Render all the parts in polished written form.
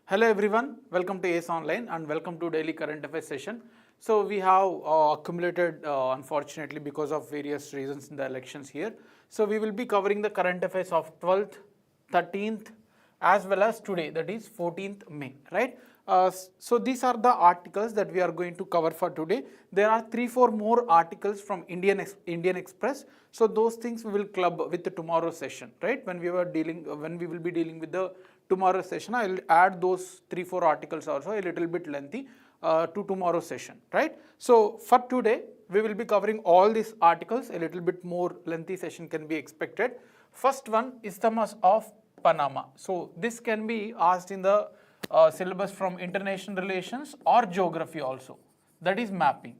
Hello everyone, welcome to ACE Online and welcome to daily current affairs session. So we have accumulated unfortunately because of various reasons in the elections here. So we will be covering the current affairs of 12th, 13th as well as today, that is 14th May, right? So these are the articles that we are going to cover for today. There are 3-4 more articles from Indian Express. So those things we will club with the tomorrow session, right? When we will be dealing with the tomorrow session, I will add those 3-4 articles also, a little bit lengthy, to tomorrow session, right? So for today, we will be covering all these articles. A little bit more lengthy session can be expected. First one, Isthmus of Panama. So this can be asked in the syllabus from international relations or geography also. That is mapping,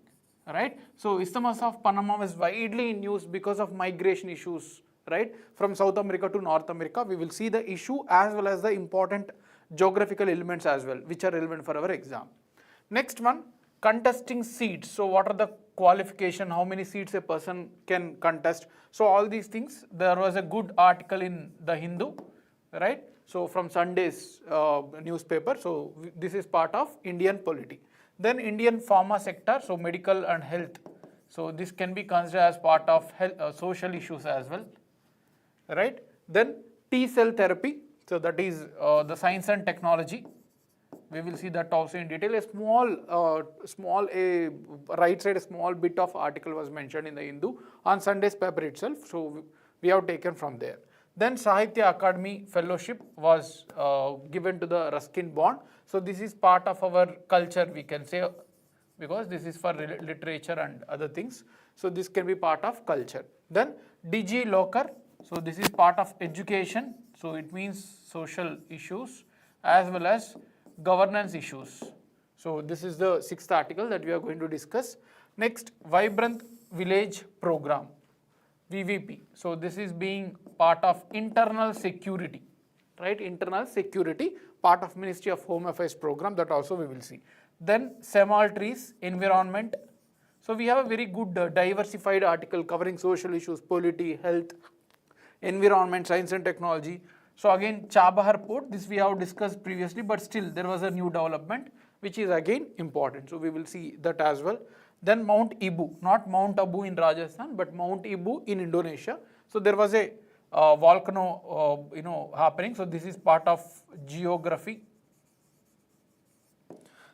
right? So Isthmus of Panama was widely in use because of migration issues, right? From South America to North America, we will see the issue as well as the important geographical elements as well, which are relevant for our exam. Next one, contesting seats. So what are the qualification, how many seats a person can contest? So all these things, there was a good article in the Hindu, right? So from Sunday's newspaper. So this is part of Indian polity. Then Indian pharma sector, so medical and health. So this can be considered as part of health, social issues as well, right? Then T-cell therapy, so that is the science and technology. We will see that also in detail. Right side, a small bit of article was mentioned in the Hindu on Sunday's paper itself. So we have taken from there. Then Sahitya Academy fellowship was given to the Ruskin Bond. So this is part of our culture, we can say, because this is for literature and other things. So this can be part of culture. Then DG Locker. So this is part of education. So it means social issues as well as governance issues. So this is the 6th article that we are going to discuss. Next, Vibrant Village Program, VVP. So this is being part of internal security, right? Internal security, part of Ministry of Home Affairs program, that also we will see. Then Semal trees, environment. So we have a very good diversified article covering social issues, polity, health, environment, science and technology. So again, Chabahar Port, this we have discussed previously, but still there was a new development which is again important. So we will see that as well. Then Mount Ibu, not Mount Abu in Rajasthan, but Mount Ibu in Indonesia. So there was a volcano, happening. So this is part of geography.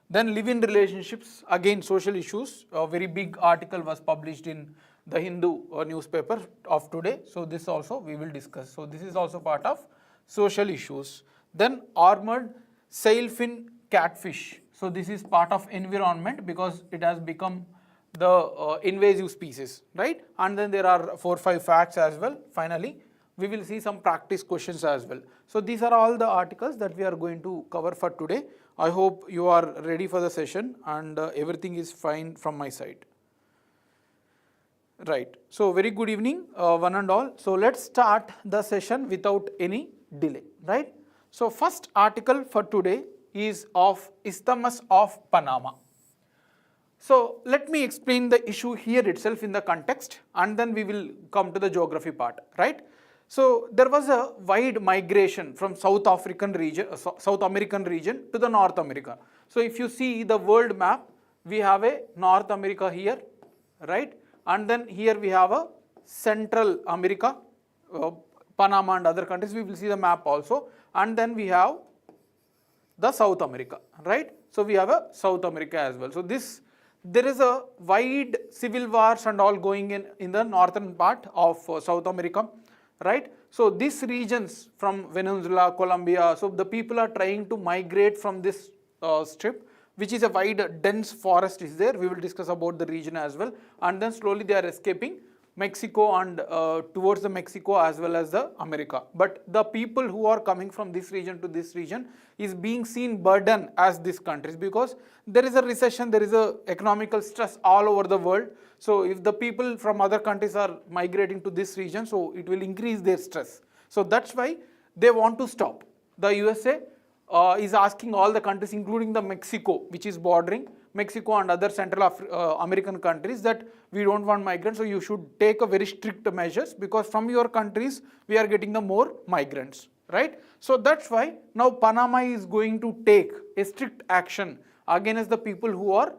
Then live-in relationships, again social issues. A very big article was published in the Hindu newspaper of today. So this also we will discuss. So this is also part of social issues. Then armored sailfin catfish. So this is part of environment because it has become the invasive species, right? And then there are 4-5 facts as well. Finally, we will see some practice questions as well. So these are all the articles that we are going to cover for today. I hope you are ready for the session and everything is fine from my side. Right. So very good evening, one and all. So let's start the session without any delay, right? So first article for today is of Isthmus of Panama. So let me explain the issue here itself in the context and then we will come to the geography part, right? So there was a wide migration from South American region to the North America. So if you see the world map, we have a North America here, right? And then here we have a Central America, Panama and other countries. We will see the map also. And then we have the South America, right? So we have a South America as well. So there is a wide civil wars and all going in the northern part of South America, right? So these regions from Venezuela, Colombia, so the people are trying to migrate from this strip, which is a wide dense forest is there. We will discuss about the region as well. And then slowly they are escaping Mexico and towards the Mexico as well as the America. But the people who are coming from this region to this region is being seen burden as these countries because there is a recession, there is a economical stress all over the world. So if the people from other countries are migrating to this region, so it will increase their stress. So that's why they want to stop. The USA is asking all the countries, including the Mexico, which is bordering Mexico and other Central American countries, that we don't want migrants, so you should take a very strict measures because from your countries we are getting the more migrants, right? So that's why now Panama is going to take a strict action against the people who are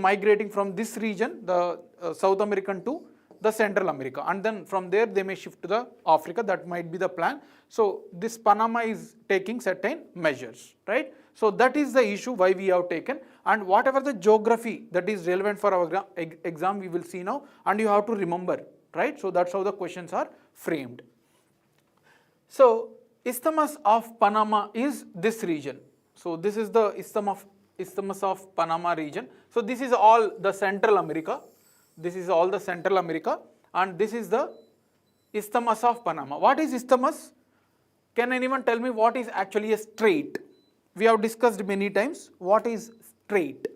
migrating from this region, the South American to the Central America, and then from there they may shift to the Africa. That might be the plan. So this Panama is taking certain measures, right? So that is the issue why we have taken, and whatever the geography that is relevant for our exam we will see now, and you have to remember, right? So that's how the questions are framed. So Isthmus of Panama is this region. So this is the Isthmus of Panama region. So this is all the Central America. This is all the Central America, and this is the Isthmus of Panama. What is isthmus? Can anyone tell me what is actually a strait? We have discussed many times. What is strait?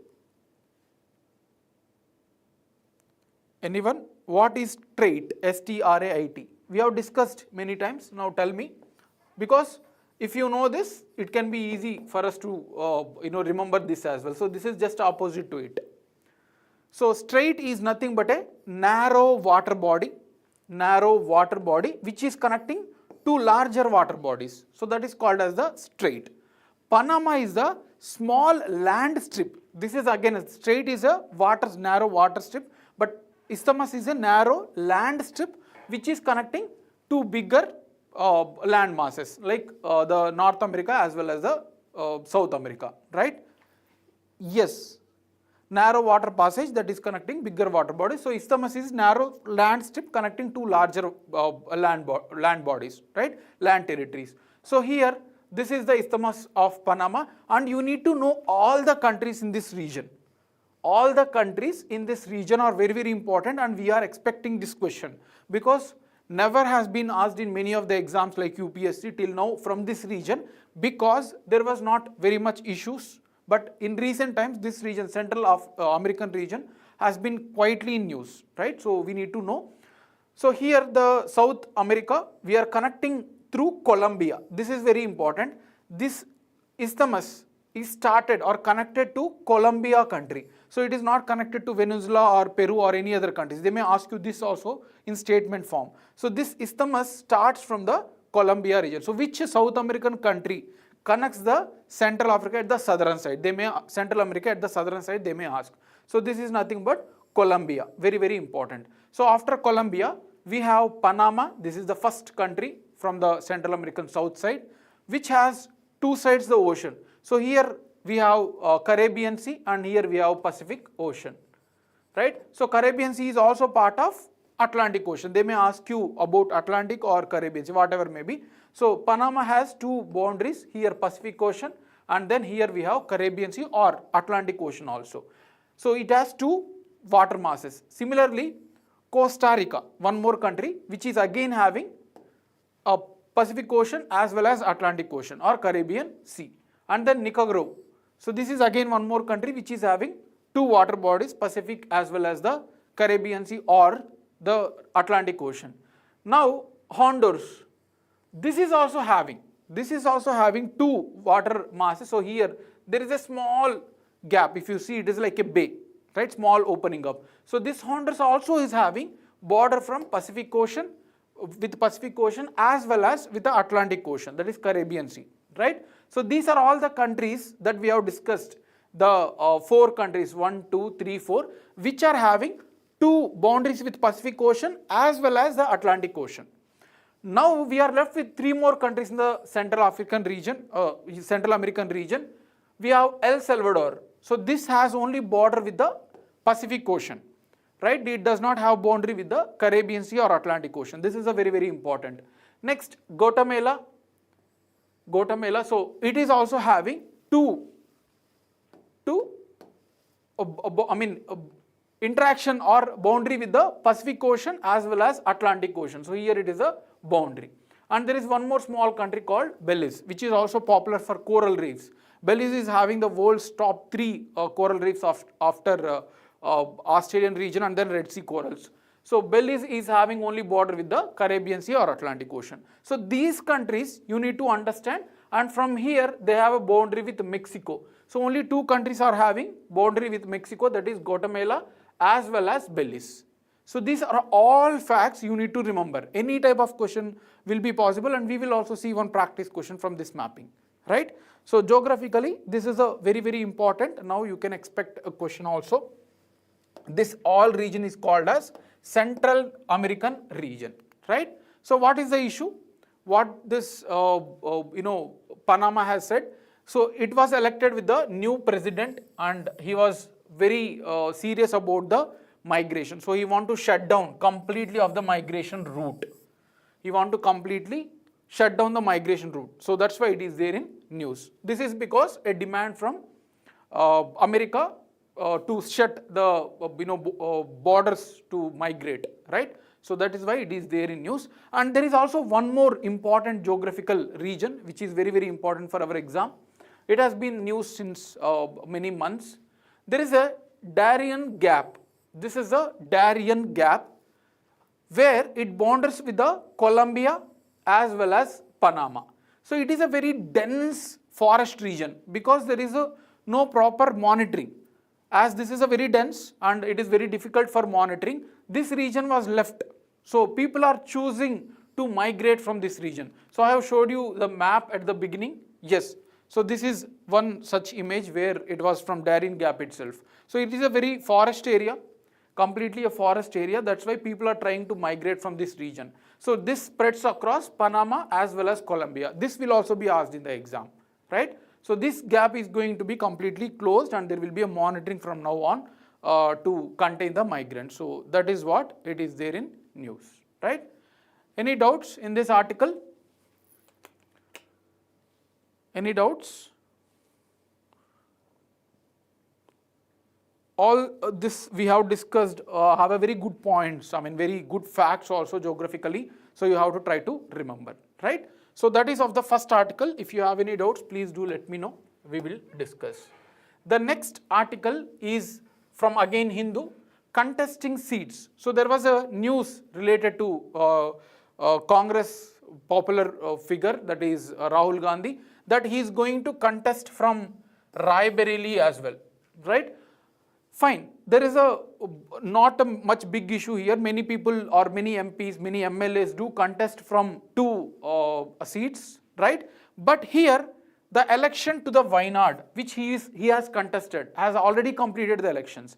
Anyone? What is strait? S-T-R-A-I-T. We have discussed many times. Now tell me, because if you know this, it can be easy for us to remember this as well. So this is just opposite to it. So strait is nothing but a narrow water body which is connecting two larger water bodies. So that is called as the strait. Panama is the small land strip. This is again, a strait is a narrow water strip, but isthmus is a narrow land strip which is connecting two bigger land masses like the North America as well as the South America, right? Yes. Narrow water passage that is connecting bigger water bodies. So isthmus is narrow land strip connecting two larger land bodies, right? Land territories. So here, this is the Isthmus of Panama, and you need to know all the countries in this region. All the countries in this region are very, very important, and we are expecting this question because never has been asked in many of the exams like UPSC till now from this region, because there was not very much issues. But in recent times, this region, Central American region, has been quietly in news, right? So we need to know. So here the South America, we are connecting through Colombia. This is very important. This isthmus is started or connected to Colombia country. So it is not connected to Venezuela or Peru or any other countries. They may ask you this also in statement form. So this isthmus starts from the Colombia region. So which South American country connects the Central Africa at the southern side? Central America at the southern side, they may ask. So this is nothing but Colombia, very, very important. So after Colombia, we have Panama. This is the first country from the Central American south side, which has two sides the ocean. So here we have Caribbean Sea, and here we have Pacific Ocean, right? So Caribbean Sea is also part of Atlantic Ocean. They may ask you about Atlantic or Caribbean Sea, whatever may be. So Panama has two boundaries, here Pacific Ocean, and then here we have Caribbean Sea or Atlantic Ocean also. So it has two water masses. Similarly, Costa Rica, one more country, which is again having a Pacific Ocean as well as Atlantic Ocean or Caribbean Sea. And then Nicaragua. So this is again one more country which is having two water bodies, Pacific as well as the Caribbean Sea or the Atlantic Ocean. Now Honduras, this is also having two water masses. So here there is a small gap. If you see, it is like a bay, right? Small opening up. So this Honduras also is having border from Pacific Ocean as well as with the Atlantic Ocean, that is Caribbean Sea, right? So these are all the countries that we have discussed, the 4 countries, 1, 2, 3, 4, which are having two boundaries with Pacific Ocean as well as the Atlantic Ocean. Now we are left with 3 more countries in the Central American region. We have El Salvador. So this has only border with the Pacific Ocean, right? It does not have boundary with the Caribbean Sea or Atlantic Ocean. This is a very, very important. Next, Guatemala. So it is also having interaction or boundary with the Pacific Ocean as well as Atlantic Ocean. So here it is a boundary. And there is one more small country called Belize, which is also popular for coral reefs. Belize is having the world's top 3 coral reefs after Australian region and then Red Sea corals. So Belize is having only border with the Caribbean Sea or Atlantic Ocean. So these countries you need to understand, and from here they have a boundary with Mexico. So only 2 countries are having boundary with Mexico, that is Guatemala as well as Belize. So these are all facts you need to remember. Any type of question will be possible, and we will also see one practice question from this mapping, right? So geographically, this is a very, very important. Now you can expect a question also. This all region is called as Central American region, right? So what is the issue? What this, Panama has said. So it was elected with the new president, and he was very serious about the migration. So he want to shut down completely of the migration route. He want to completely shut down the migration route. So that's why it is there in news. This is because a demand from America to shut the borders to migrate, right? So that is why it is there in news. And there is also one more important geographical region which is very, very important for our exam. It has been news since many months. There is a Darien Gap. This is a Darien Gap where it borders with the Colombia as well as Panama. So it is a very dense forest region because there is no proper monitoring. As this is a very dense and it is very difficult for monitoring, this region was left. So people are choosing to migrate from this region. So I have showed you the map at the beginning. Yes. So this is one such image where it was from Darien Gap itself. So it is a very forest area, completely a forest area. That's why people are trying to migrate from this region. So this spreads across Panama as well as Colombia. This will also be asked in the exam, right? So this gap is going to be completely closed, and there will be a monitoring from now on to contain the migrants. So that is what it is there in news, right? Any doubts in this article? Any doubts? All this we have discussed have a very good points, I mean very good facts also geographically. So you have to try to remember, right? So that is of the first article. If you have any doubts, please do let me know. We will discuss. The next article is from again Hindu, contesting seats. So there was a news related to Congress popular figure, that is Rahul Gandhi, that he is going to contest from Raebareli as well, right? Fine. There is not a much big issue here. Many people or many MPs, many MLAs do contest from two seats, right? But here the election to the Wayanad, which he has contested, has already completed the elections.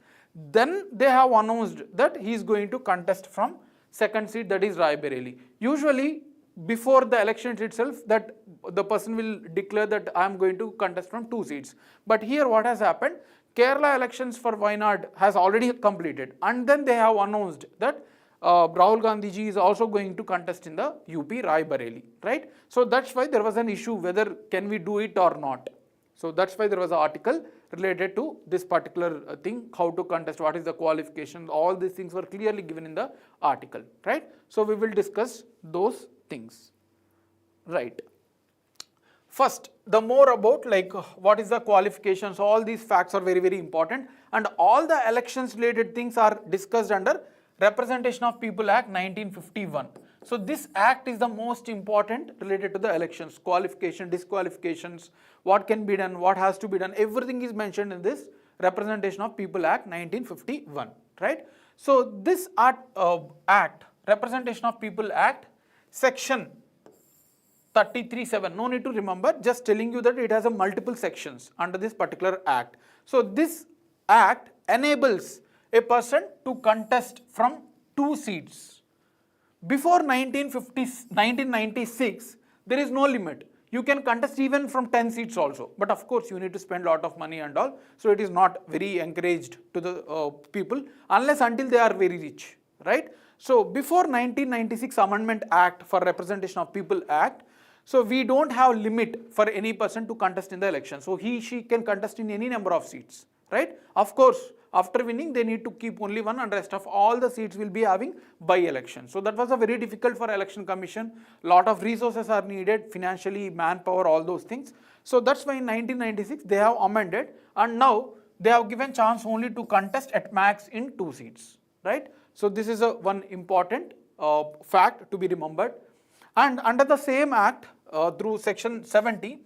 Then they have announced that he is going to contest from second seat, that is Raebareli. Usually before the elections itself, that the person will declare that I am going to contest from two seats. But here what has happened? Kerala elections for Wayanad has already completed, and then they have announced that Rahul Gandhi ji is also going to contest in the UP Raebareli, right? So that's why there was an issue whether can we do it or not. So that's why there was an article related to this particular thing, how to contest, what is the qualification, all these things were clearly given in the article, right? So we will discuss those things, right? First, the more about like what is the qualifications, all these facts are very, very important, and all the elections related things are discussed under Representation of People Act 1951. So this act is the most important related to the elections, qualification, disqualifications, what can be done, what has to be done, everything is mentioned in this Representation of People Act 1951, right? So this act, Representation of People Act, section 33(7), no need to remember, just telling you that it has a multiple sections under this particular act. So this act enables a person to contest from two seats. Before 1996, there is no limit. You can contest even from 10 seats also, but of course you need to spend a lot of money and all, so it is not very encouraged to the people unless until they are very rich, right? So before 1996 Amendment Act for Representation of People Act, so we don't have limit for any person to contest in the election. So she can contest in any number of seats, right? Of course, after winning, they need to keep only one, and rest of all the seats will be having by-election. So that was a very difficult for election commission. Lot of resources are needed, financially, manpower, all those things. So that's why in 1996 they have amended, and now they have given chance only to contest at max in two seats, right? So this is one important fact to be remembered. And under the same act, through section 70,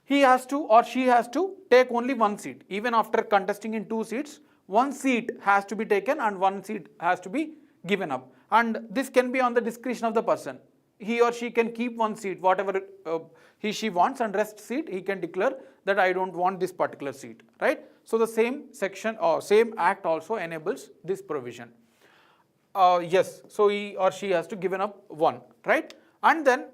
he has to or she has to take only one seat. Even after contesting in two seats, one seat has to be taken and one seat has to be given up, and this can be on the discretion of the person. He or she can keep one seat, whatever she wants, and rest seat he can declare that I don't want this particular seat, right? So the same section or same act also enables this provision. Yes, so he or she has to given up one, right? And then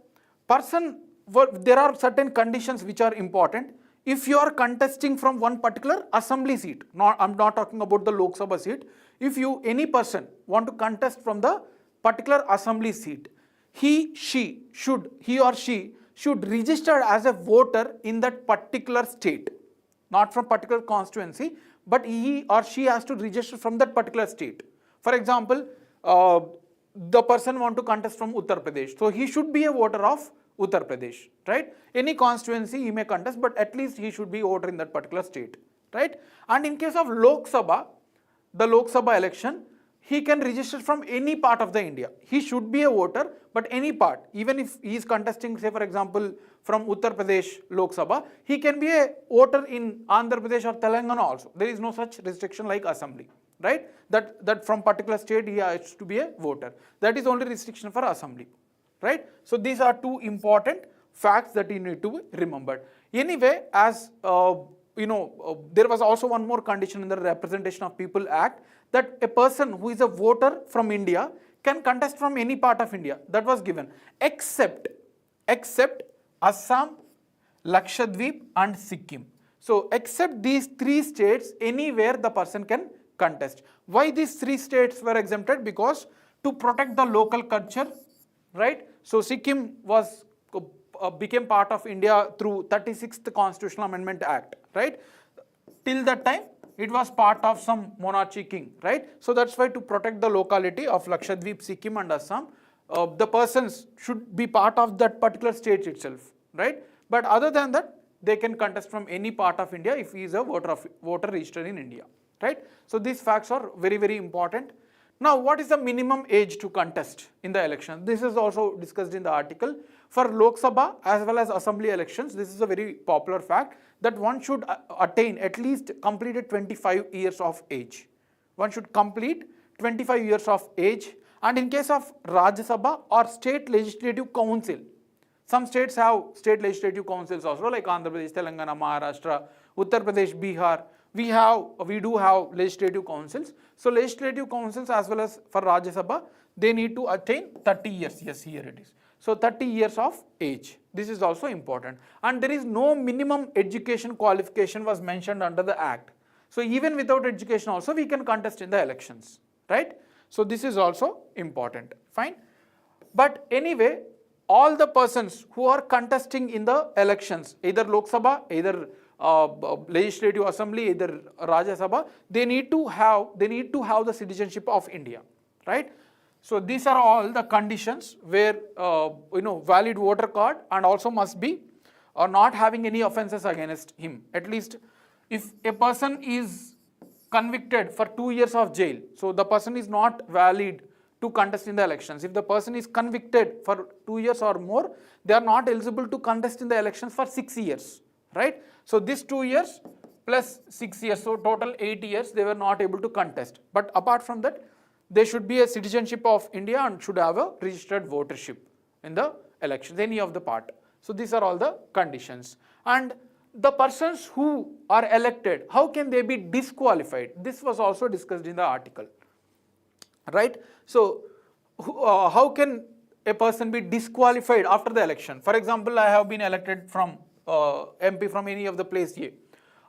there are certain conditions which are important. If you are contesting from one particular assembly seat, I'm not talking about the Lok Sabha seat. If any person want to contest from the particular assembly seat, he or she should register as a voter in that particular state, not from particular constituency, but he or she has to register from that particular state. For example, the person want to contest from Uttar Pradesh, so he should be a voter of Uttar Pradesh, right? Any constituency he may contest, but at least he should be a voter in that particular state, right? And in case of Lok Sabha, the Lok Sabha election, he can register from any part of the India. He should be a voter, but any part, even if he is contesting, say for example, from Uttar Pradesh Lok Sabha, he can be a voter in Andhra Pradesh or Telangana also. There is no such restriction like assembly, right? That from particular state he has to be a voter. That is only restriction for assembly, right? So these are two important facts that you need to remember. Anyway, as there was also one more condition in the Representation of People Act, that a person who is a voter from India can contest from any part of India. That was given, except Assam, Lakshadweep and Sikkim. So except these three states, anywhere the person can contest. Why these three states were exempted? Because to protect the local culture, right? So Sikkim became part of India through 36th Constitutional Amendment Act, right? Till that time, it was part of some monarchy king, right? So that's why to protect the locality of Lakshadweep, Sikkim and Assam, the persons should be part of that particular state itself, right? But other than that, they can contest from any part of India if he is a voter registered in India, right? So these facts are very, very important. Now, what is the minimum age to contest in the election? This is also discussed in the article. For Lok Sabha as well as assembly elections, this is a very popular fact that one should attain at least completed 25 years of age. One should complete 25 years of age. And in case of Rajya Sabha or state legislative council, some states have state legislative councils also, like Andhra Pradesh, Telangana, Maharashtra, Uttar Pradesh, Bihar. We do have legislative councils. So legislative councils as well as for Rajya Sabha, they need to attain 30 years. Yes, here it is. So 30 years of age. This is also important. And there is no minimum education qualification was mentioned under the Act. So even without education also we can contest in the elections, right? So this is also important. Fine. But anyway, all the persons who are contesting in the elections, either Lok Sabha, either Legislative Assembly, either Rajya Sabha, they need to have the citizenship of India, right? So these are all the conditions where valid voter card, and also must be not having any offences against him. At least if a person is convicted for 2 years of jail, so the person is not valid to contest in the elections. If the person is convicted for 2 years or more, they are not eligible to contest in the elections for 6 years, right? So this 2 years plus 6 years, so total 8 years, they were not able to contest. But apart from that, they should be a citizenship of India and should have a registered votership in the elections, any of the part. So these are all the conditions. And the persons who are elected, how can they be disqualified? This was also discussed in the article, right? So how can a person be disqualified after the election? For example, I have been elected from MP from any of the place A.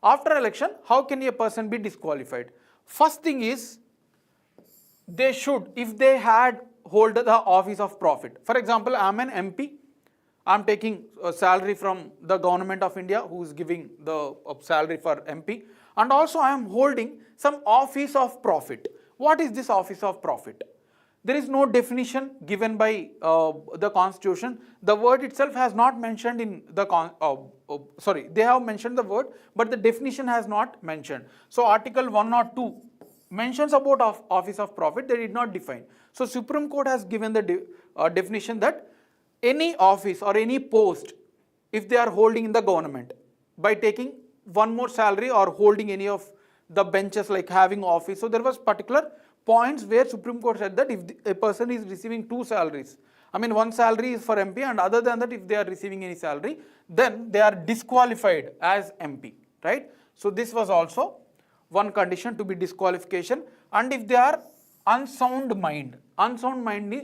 After election, how can a person be disqualified? First thing is, they should, if they had hold the office of profit. For example, I am an MP, I am taking a salary from the government of India who is giving the salary for MP, and also I am holding some office of profit. What is this office of profit? There is no definition given by the constitution. The word itself has not mentioned in the they have mentioned the word, but the definition has not mentioned. So article 102 mentions about office of profit, they did not define. So Supreme Court has given the definition that any office or any post, if they are holding in the government by taking one more salary or holding any of the benches like having office, so there was particular points where Supreme Court said that if a person is receiving two salaries, I mean one salary is for MP and other than that if they are receiving any salary, then they are disqualified as MP, right? So this was also one condition to be disqualification. And if they are unsound mind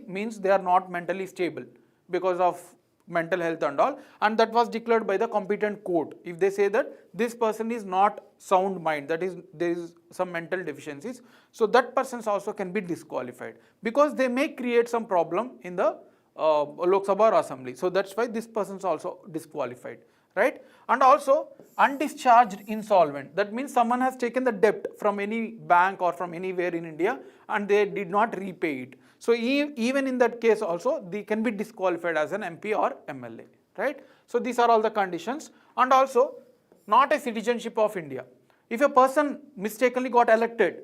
means they are not mentally stable because of mental health and all, and that was declared by the competent court. If they say that this person is not sound mind, that is there is some mental deficiencies, so that person also can be disqualified because they may create some problem in the Lok Sabha or Assembly. So that's why this person is also disqualified, right? And also undischarged insolvent, that means someone has taken the debt from any bank or from anywhere in India and they did not repay it. So even in that case also they can be disqualified as an MP or MLA, right? So these are all the conditions. And also not a citizenship of India. If a person mistakenly got elected,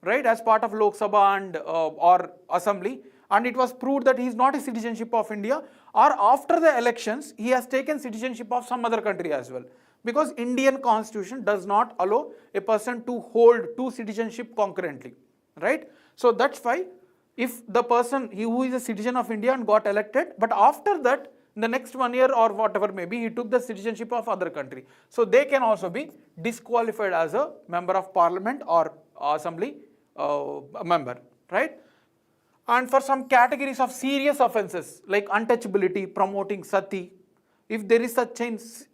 right, as part of Lok Sabha and or Assembly, and it was proved that he is not a citizenship of India, or after the elections he has taken citizenship of some other country as well, because Indian constitution does not allow a person to hold two citizenship concurrently, right? So that's why if the person who is a citizen of India and got elected, but after that in the next 1 year or whatever maybe he took the citizenship of other country, so they can also be disqualified as a member of parliament or assembly member, right? And for some categories of serious offences like untouchability, promoting sati, if there is such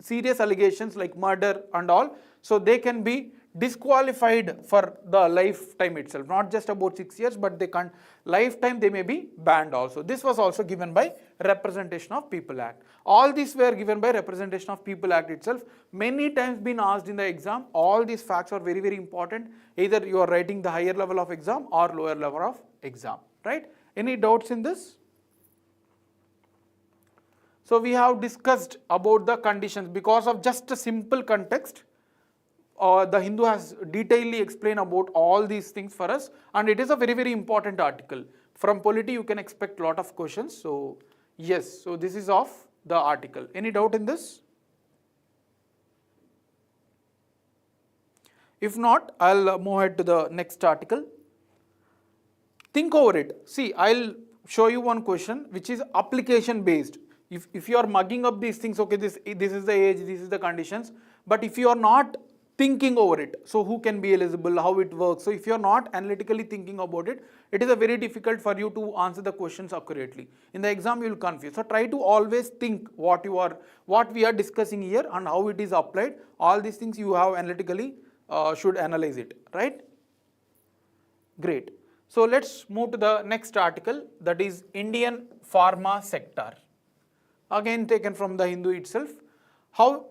serious allegations like murder and all, so they can be disqualified for the lifetime itself, not just about 6 years, but they can't lifetime, they may be banned also. This was also given by Representation of People Act. All these were given by Representation of People Act itself. Many times been asked in the exam. All these facts are very, very important. Either you are writing the higher level of exam or lower level of exam, right? Any doubts in this? So we have discussed about the conditions because of just a simple context. The Hindu has detailedly explained about all these things for us, and it is a very, very important article. From polity you can expect a lot of questions. So yes, so this is of the article. Any doubt in this? If not, I'll move ahead to the next article. Think over it. See, I'll show you one question which is application based. If you are mugging up these things, okay, this is the age, this is the conditions, but if you are not thinking over it, so who can be eligible, how it works, so if you are not analytically thinking about it, it is a very difficult for you to answer the questions accurately. In the exam you will confuse. So try to always think what we are discussing here and how it is applied. All these things you have analytically should analyze it, right? Great. So let's move to the next article, that is Indian pharma sector. Again taken from the Hindu itself.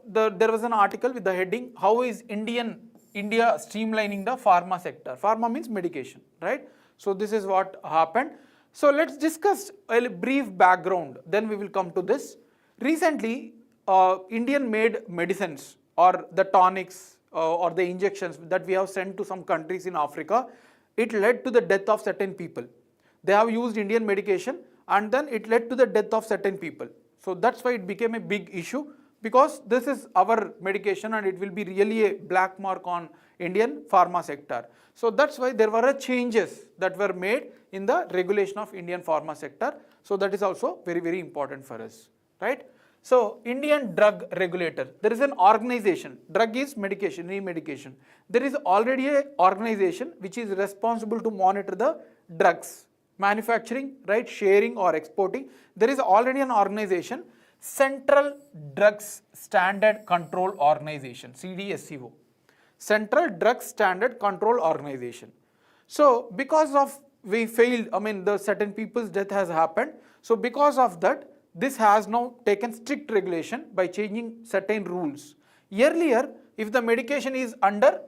There was an article with the heading, how is India streamlining the pharma sector? Pharma means medication, right? So this is what happened. So let's discuss a brief background, then we will come to this. Recently, Indian made medicines or the tonics or the injections that we have sent to some countries in Africa, it led to the death of certain people. They have used Indian medication and then it led to the death of certain people. So that's why it became a big issue, because this is our medication and it will be really a black mark on Indian pharma sector. So that's why there were changes that were made in the regulation of Indian pharma sector. So that is also very, very important for us, right? So Indian drug regulator, there is an organization, drug is medication, any medication. There is already an organization which is responsible to monitor the drugs, manufacturing, right, sharing or exporting. There is already an organization, Central Drugs Standard Control Organization, CDSCO, Central Drugs Standard Control Organization. So because of we failed, the certain people's death has happened. So because of that, this has now taken strict regulation by changing certain rules. Earlier, if the medication is under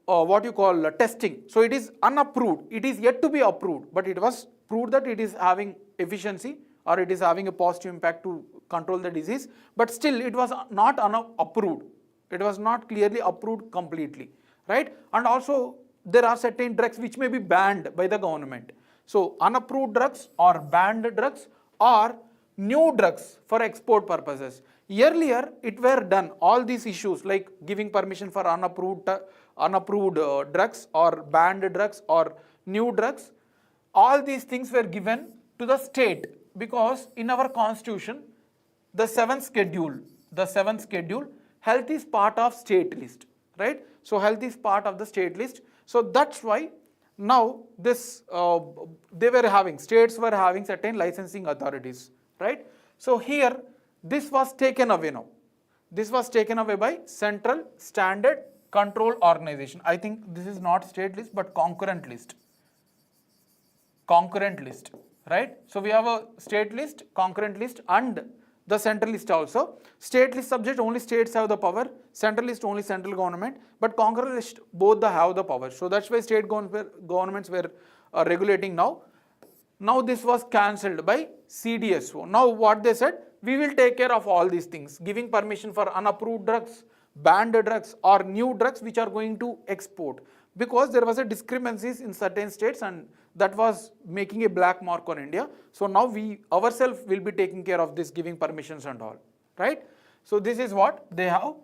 what you call testing, so it is unapproved, it is yet to be approved, but it was proved that it is having efficiency or it is having a positive impact to control the disease, but still it was not approved. It was not clearly approved completely, right? And also there are certain drugs which may be banned by the government. So unapproved drugs or banned drugs or new drugs for export purposes. Earlier it were done, all these issues like giving permission for unapproved unapproved drugs or banned drugs or new drugs. All these things were given to the state because in our constitution, the seventh schedule, health is part of state list, right? So health is part of the state list. So that's why now this states were having certain licensing authorities, right? So here this was taken away now. This was taken away by Central Standard Control Organization. I think this is not state list but concurrent list, right? So we have a state list, concurrent list and the central list also. State list subject only states have the power, central list only central government, but concurrent list both have the power. So that's why state governments were regulating now. Now this was cancelled by CDSO. Now what they said, we will take care of all these things, giving permission for unapproved drugs, banned drugs or new drugs which are going to export, because there was a discrepancies in certain states and that was making a black mark on India. So now we ourselves will be taking care of this, giving permissions and all, right? So this is what they have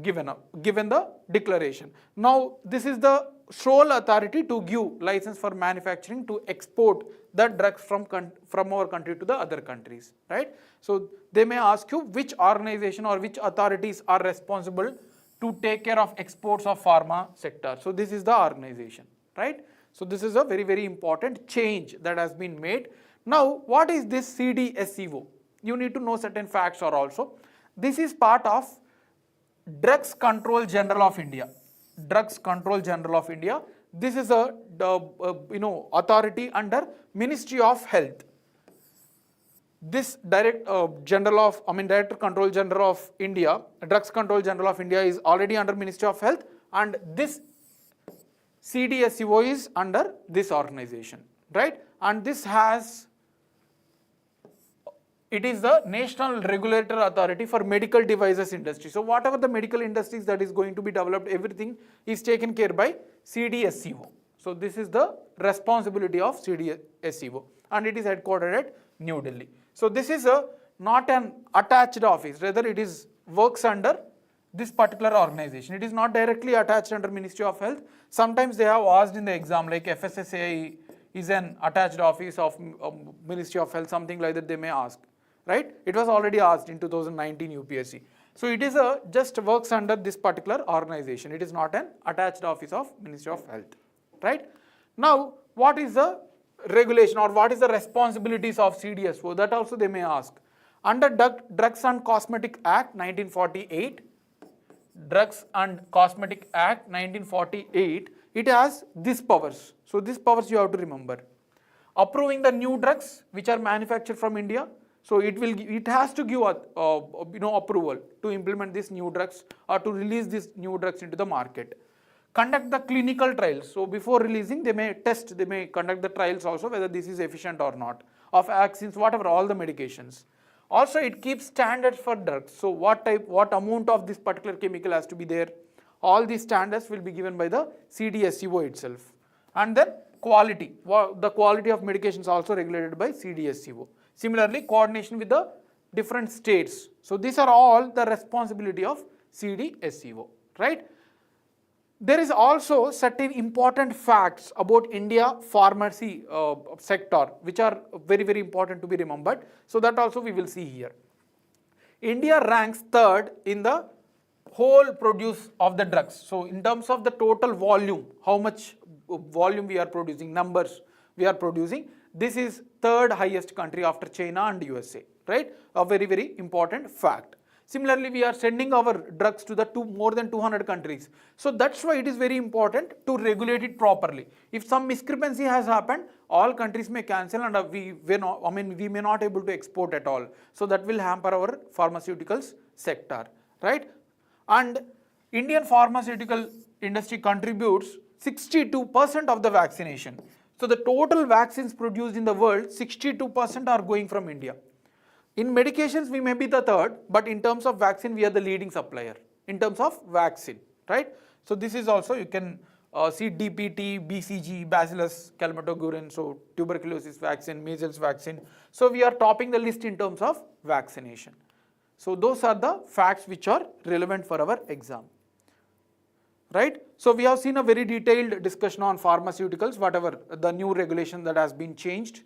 given the declaration. Now this is the sole authority to give license for manufacturing to export the drugs from our country to the other countries, right? So they may ask you which organization or which authorities are responsible to take care of exports of pharma sector. So this is the organization, right? So this is a very, very important change that has been made. Now what is this CDSCO? You need to know certain facts are also. This is part of Drugs Control General of India. Drugs Control General of India. This is a authority under Ministry of Health. This Director Control General of India, Drugs Control General of India is already under Ministry of Health, and this CDSCO is under this organization, right? And this it is the National Regulatory Authority for Medical Devices Industry. So whatever the medical industries that is going to be developed, everything is taken care by CDSCO. So this is the responsibility of CDSCO and it is headquartered at New Delhi. So this is not an attached office, rather it is works under this particular organization. It is not directly attached under Ministry of Health. Sometimes they have asked in the exam like FSSAI is an attached office of Ministry of Health, something like that they may ask, right? It was already asked in 2019 UPSC. So it is just works under this particular organization. It is not an attached office of Ministry of Health, right? Now what is the regulation or what is the responsibilities of CDSCO? That also they may ask. Under Drugs and Cosmetic Act 1948, Drugs and Cosmetic Act 1948, it has these powers. So these powers you have to remember. Approving the new drugs which are manufactured from India. So it has to give approval to implement these new drugs or to release these new drugs into the market. Conduct the clinical trials. So before releasing, they may conduct the trials also whether this is efficient or not, of vaccines, whatever, all the medications. Also it keeps standards for drugs. So what amount of this particular chemical has to be there. All these standards will be given by the CDSCO itself. And then quality. The quality of medications also regulated by CDSCO. Similarly, coordination with the different states. So these are all the responsibility of CDSCO, right? There is also certain important facts about India pharmacy sector which are very, very important to be remembered. So that also we will see here. India ranks third in the whole produce of the drugs. So in terms of the total volume, how much volume we are producing, numbers we are producing, this is third highest country after China and USA, right? A very, very important fact. Similarly, we are sending our drugs to the more than 200 countries. So that's why it is very important to regulate it properly. If some discrepancy has happened, all countries may cancel and we may not able to export at all. So that will hamper our pharmaceuticals sector, right? And Indian pharmaceutical industry contributes 62% of the vaccination. So the total vaccines produced in the world, 62% are going from India. In medications, we may be the third, but in terms of vaccine, we are the leading supplier in terms of vaccine, right? So this is also, you can see DPT, BCG, Bacillus calmette-guerin, so tuberculosis vaccine, measles vaccine. So we are topping the list in terms of vaccination. So those are the facts which are relevant for our exam. right? So we have seen a very detailed discussion on pharmaceuticals, whatever the new regulation that has been changed,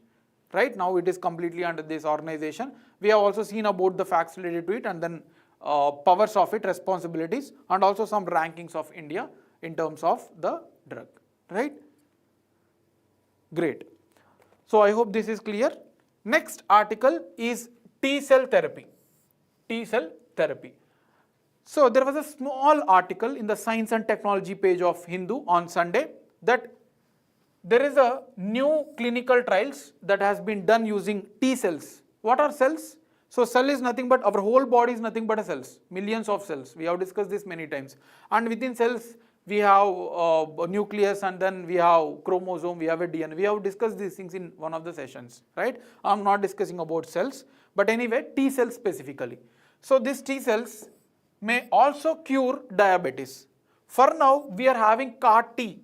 right? Now it is completely under this organization. We have also seen about the facts related to it, and then powers of it, responsibilities, and also some rankings of India in terms of the drug, right? Great. So I hope this is clear. Next article is T-cell therapy. T-cell therapy. So there was a small article in the Science and Technology page of Hindu on Sunday that there is a new clinical trials that has been done using T cells. What are cells? So cell is nothing but, our whole body is nothing but a cells, millions of cells. We have discussed this many times. And within cells, we have a nucleus, and then we have chromosome, we have a DNA. We have discussed these things in one of the sessions, right? I'm not discussing about cells, but anyway, T cells specifically. So these T cells may also cure diabetes. For now, we are having CAR T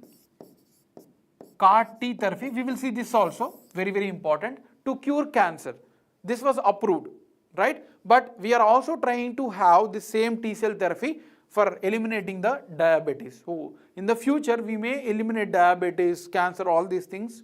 therapy. We will see this also, very, very important, to cure cancer. This was approved, right? But we are also trying to have the same T cell therapy for eliminating the diabetes. So in the future, we may eliminate diabetes, cancer, all these things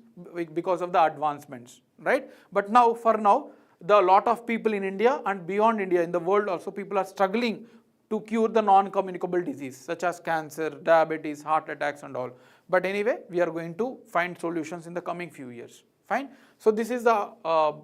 because of the advancements, right? But now, for now, a lot of people in India and beyond India, in the world also, people are struggling to cure the non-communicable disease such as cancer, diabetes, heart attacks and all. But anyway, we are going to find solutions in the coming few years. Fine. So this is the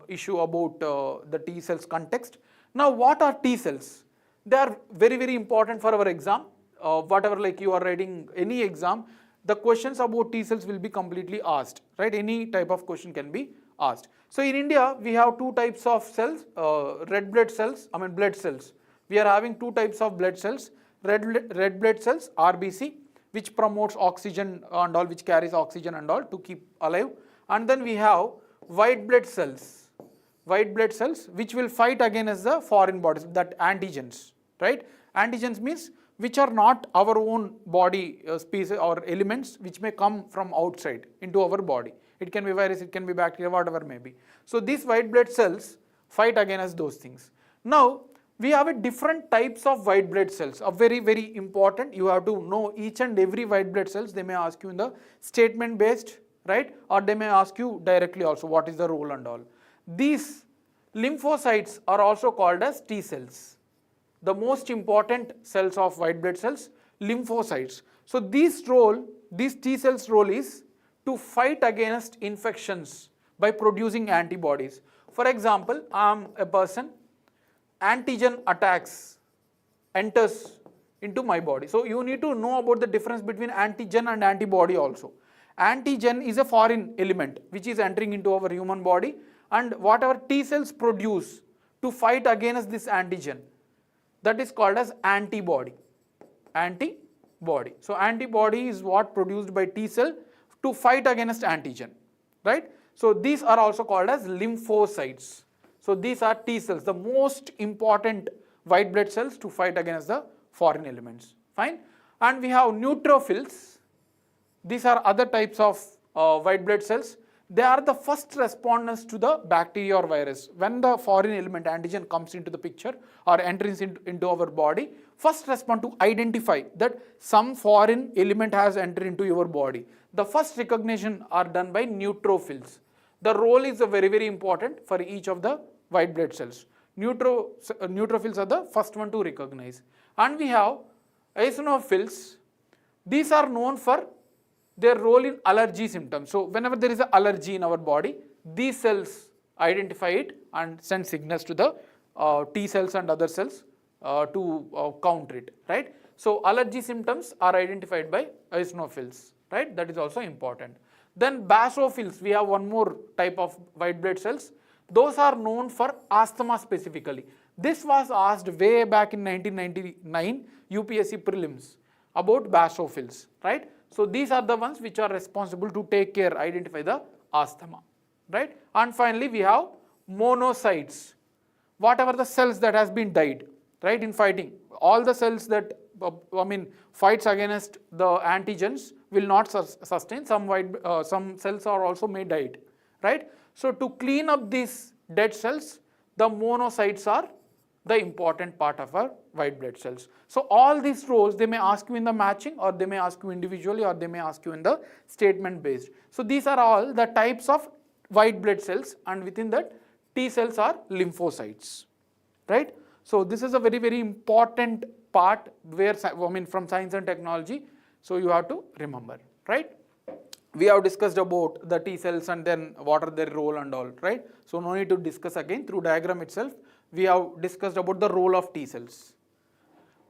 issue about the T cells context. Now what are T cells? They are very, very important for our exam. Whatever, like you are writing any exam, the questions about T cells will be completely asked, right? Any type of question can be asked. So in India, we have two types of cells, red blood cells, blood cells. We are having two types of blood cells, red blood cells, RBC, which promotes oxygen and all, which carries oxygen and all to keep alive. And then we have white blood cells, which will fight against the foreign bodies, that antigens, right? Antigens means which are not our own body species or elements, which may come from outside into our body. It can be virus, it can be bacteria, whatever may be. So these white blood cells fight against those things. Now, we have a different types of white blood cells, are very, very important. You have to know each and every white blood cells. They may ask you in the statement based, right? Or they may ask you directly also what is the role and all. These lymphocytes are also called as T cells. The most important cells of white blood cells, lymphocytes. So this T cells role is to fight against infections by producing antibodies. For example, I am a person, antigen attacks enters into my body. So you need to know about the difference between antigen and antibody also. Antigen is a foreign element which is entering into our human body, and whatever T cells produce to fight against this antigen, that is called as antibody. Antibody. So antibody is what produced by T cell to fight against antigen, right? So these are also called as lymphocytes. So these are T cells, the most important white blood cells to fight against the foreign elements. Fine. And we have neutrophils. These are other types of white blood cells. They are the first responders to the bacteria or virus. When the foreign element antigen comes into the picture or enters into our body, first respond to identify that some foreign element has entered into your body. The first recognition are done by neutrophils. The role is very, very important for each of the white blood cells. Neutrophils are the first one to recognize. And we have eosinophils. These are known for their role in allergy symptoms. So whenever there is an allergy in our body, these cells identify it and send signals to the T cells and other cells to counter it, right? So allergy symptoms are identified by eosinophils, right? That is also important. Then basophils, we have one more type of white blood cells. Those are known for asthma specifically. This was asked way back in 1999 UPSC prelims about basophils, right? So these are the ones which are responsible to take care, identify the asthma, right? And finally we have monocytes, whatever the cells that has been died, right, in fighting. All the cells that fights against the antigens will not sustain. Some cells are also may died, right? So to clean up these dead cells, the monocytes are the important part of our white blood cells. So all these roles, they may ask you in the matching, or they may ask you individually, or they may ask you in the statement based. So these are all the types of white blood cells, and within that T cells are lymphocytes, right? So this is a very, very important part where, I mean, from science and technology, so you have to remember, right? We have discussed about the T cells and then what are their role and all, right? So no need to discuss again. Through diagram itself, we have discussed about the role of T cells.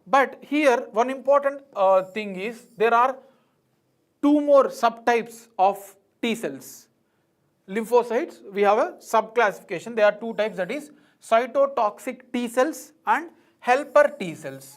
But here one important thing is there are two more subtypes of T cells. Lymphocytes, we have a subclassification. There are two types, that is cytotoxic T cells and helper T cells.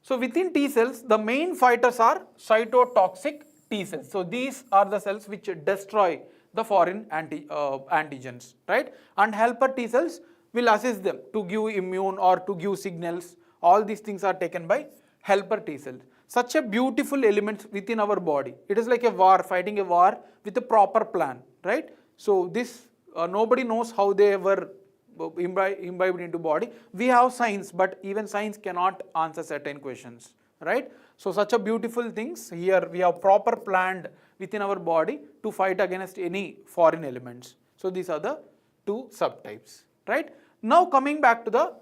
So within T cells, the main fighters are cytotoxic T cells. So these are the cells which destroy the foreign antigens, right? And helper T cells will assist them to give immune or to give signals. All these things are taken by helper T cells. Such a beautiful element within our body. It is like a war, fighting a war with a proper plan, right? So this, nobody knows how they were imbibed into body. We have science, but even science cannot answer certain questions, right? So such a beautiful things here, we have proper planned within our body to fight against any foreign elements. So these are the two subtypes, right? Now coming back to the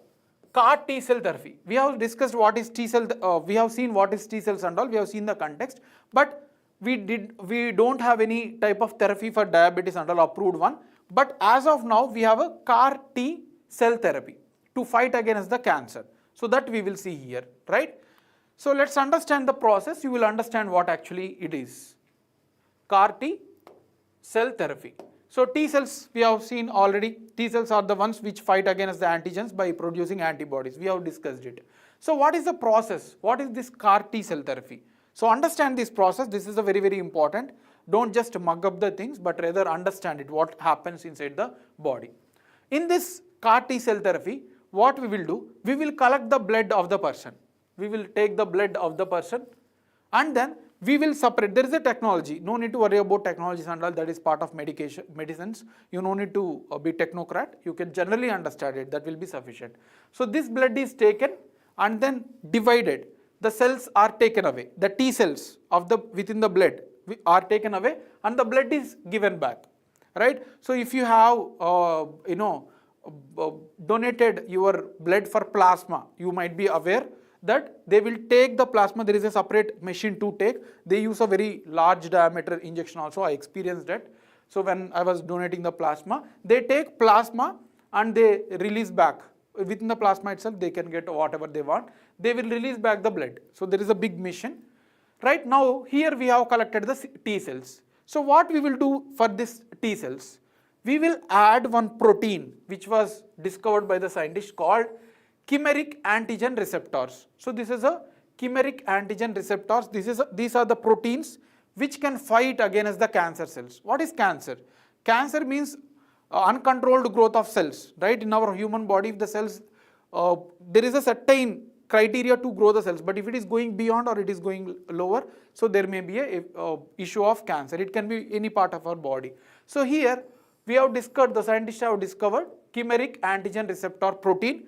CAR T cell therapy. We have discussed what is T cell, we have seen what is T cells and all, we have seen the context, but we don't have any type of therapy for diabetes and all, approved one. But as of now, we have a CAR T cell therapy to fight against the cancer. So that we will see here, right? So let's understand the process. You will understand what actually it is. CAR T cell therapy. So T cells, we have seen already. T cells are the ones which fight against the antigens by producing antibodies. We have discussed it. So what is the process? What is this CAR T cell therapy? So understand this process. This is a very, very important. Don't just mug up the things, but rather understand it, what happens inside the body. In this CAR T cell therapy, what we will do, we will collect the blood of the person. We will take the blood of the person and then we will separate. There is a technology. No need to worry about technologies and all. That is part of medicines. You no need to be technocrat. You can generally understand it. That will be sufficient. So this blood is taken and then divided. The cells are taken away. The T cells of the within the blood are taken away and the blood is given back, right? So if you have donated your blood for plasma, you might be aware that they will take the plasma. There is a separate machine to take. They use a very large diameter injection also. I experienced that. So when I was donating the plasma, they take plasma and they release back. Within the plasma itself, they can get whatever they want. They will release back the blood. So there is a big mission. Right now, here we have collected the T cells. So what we will do for this T cells? We will add one protein which was discovered by the scientists called chimeric antigen receptors. So this is a chimeric antigen receptors. These are the proteins which can fight against the cancer cells. What is cancer? Cancer means uncontrolled growth of cells, right? In our human body, if the cells, there is a certain criteria to grow the cells, but if it is going beyond or it is going lower, so there may be a issue of cancer. It can be any part of our body. So here we have discovered, the scientists have discovered chimeric antigen receptor protein.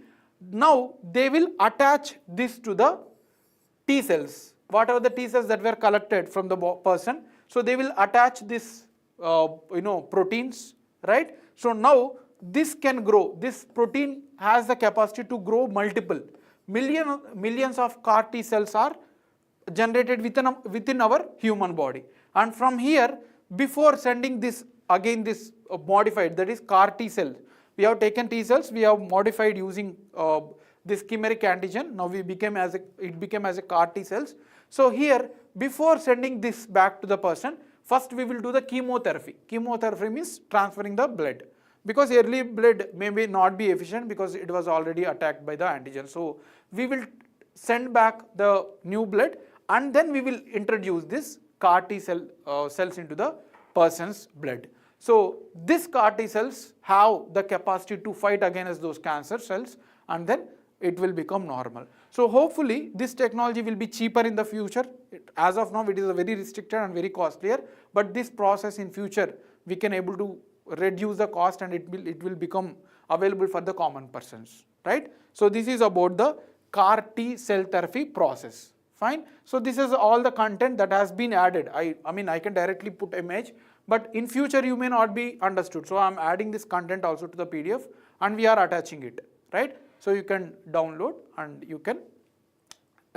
Now they will attach this to the T cells, whatever the T cells that were collected from the person. So they will attach this proteins, right? So now this can grow. This protein has the capacity to grow multiple. Millions of CAR T cells are generated within our human body. And from here, before sending this, again this modified, that is CAR T cell. We have taken T cells, we have modified using this chimeric antigen. Now it became as a CAR T cells. So here, before sending this back to the person, first we will do the chemotherapy. Chemotherapy means transferring the blood. Because early blood may not be efficient because it was already attacked by the antigen. So we will send back the new blood and then we will introduce this CAR T cells into the person's blood. So this CAR T cells have the capacity to fight against those cancer cells and then it will become normal. So hopefully this technology will be cheaper in the future. As of now, it is a very restricted and very costlier, but this process in future we can able to reduce the cost and it will become available for the common persons, right? So this is about the CAR T cell therapy process. Fine. So this is all the content that has been added. I mean I can directly put image, but in future you may not be understood. So I'm adding this content also to the PDF and we are attaching it, right? So you can download and you can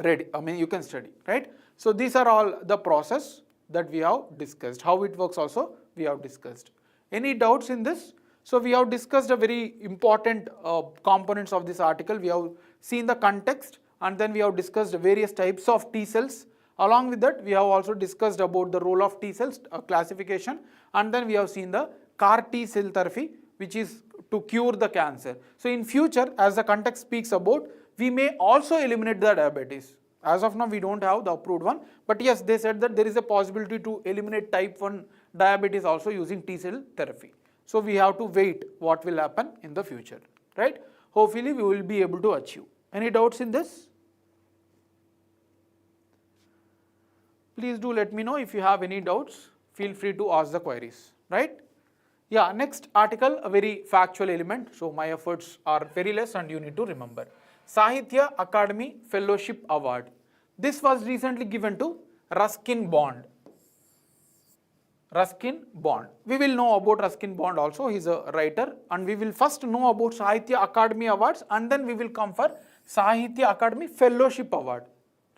read, you can study, right? So these are all the process that we have discussed. How it works also we have discussed. Any doubts in this? So we have discussed a very important components of this article. We have seen the context and then we have discussed various types of T cells. Along with that, we have also discussed about the role of T cells classification, and then we have seen the CAR T cell therapy, which is to cure the cancer. So in future, as the context speaks about, we may also eliminate the diabetes. As of now, we don't have the approved one, but yes, they said that there is a possibility to eliminate type 1 diabetes also using T cell therapy. So we have to wait what will happen in the future, right? Hopefully we will be able to achieve. Any doubts in this? Please do let me know if you have any doubts. Feel free to ask the queries, right? Yeah, next article, a very factual element. So my efforts are very less and you need to remember. Sahitya Academy Fellowship Award. This was recently given to Ruskin Bond. Ruskin Bond. We will know about Ruskin Bond also. He is a writer, and we will first know about Sahitya Academy Awards and then we will come for Sahitya Academy Fellowship Award,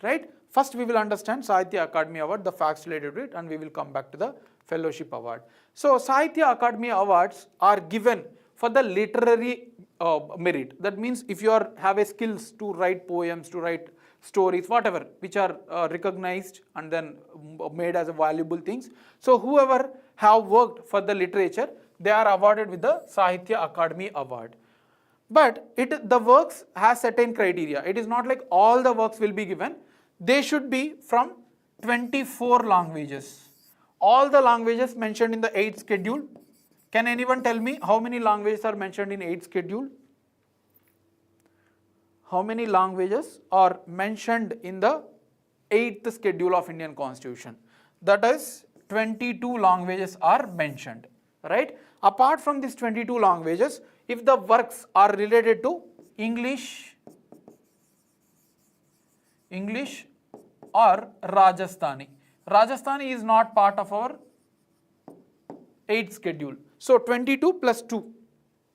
right? First we will understand Sahitya Academy Award, the facts related to it, and we will come back to the Fellowship Award. So Sahitya Academy Awards are given for the literary merit. That means if you have a skills to write poems, to write stories, whatever, which are recognized and then made as a valuable things. So whoever have worked for the literature, they are awarded with the Sahitya Academy Award. But the works has certain criteria. It is not like all the works will be given. They should be from 24 languages. All the languages mentioned in the 8th schedule. Can anyone tell me how many languages are mentioned in 8th schedule? How many languages are mentioned in the 8th schedule of Indian Constitution? That is 22 languages are mentioned, right? Apart from these 22 languages, if the works are related to English or Rajasthani. Rajasthani is not part of our 8th schedule. So 22 plus 2.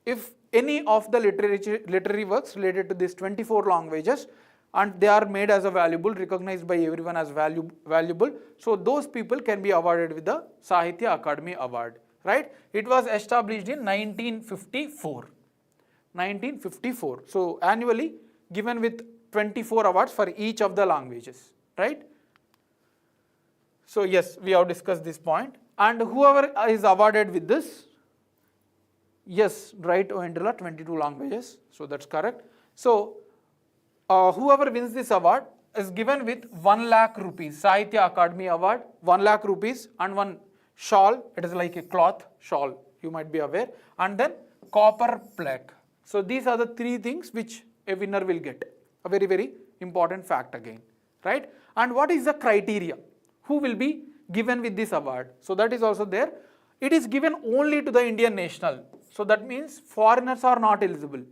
If any of the literary works related to these 24 languages and they are made as a valuable, recognized by everyone as valuable, so those people can be awarded with the Sahitya Academy Award, right? It was established in 1954. 1954. So annually given with 24 awards for each of the languages, right? So yes, we have discussed this point. And whoever is awarded with this, yes, right, Oendrila, 22 languages. So that's correct. So whoever wins this award is given with 1 lakh rupees, Sahitya Academy Award, 1 lakh rupees and one shawl. It is like a cloth shawl, you might be aware, and then copper plaque. So these are the 3 things which a winner will get. A very, very important fact again, right? And what is the criteria? Who will be given with this award? So that is also there. It is given only to the Indian national. So that means foreigners are not eligible.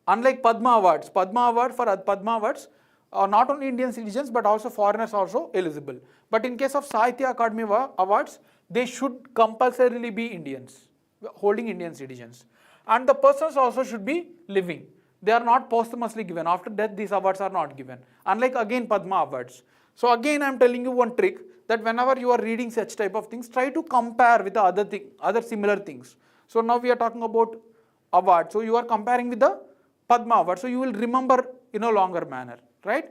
Unlike Padma Awards, Padma Awards are not only Indian citizens but also foreigners also eligible. But in case of Sahitya Academy Awards, they should compulsorily be Indians, holding Indian citizens. And the persons also should be living. They are not posthumously given. After death, these awards are not given. Unlike again Padma Awards. So again, I am telling you one trick, that whenever you are reading such type of things, try to compare with the other similar things. So now we are talking about award. So you are comparing with the Padma Award. So you will remember in a longer manner, right?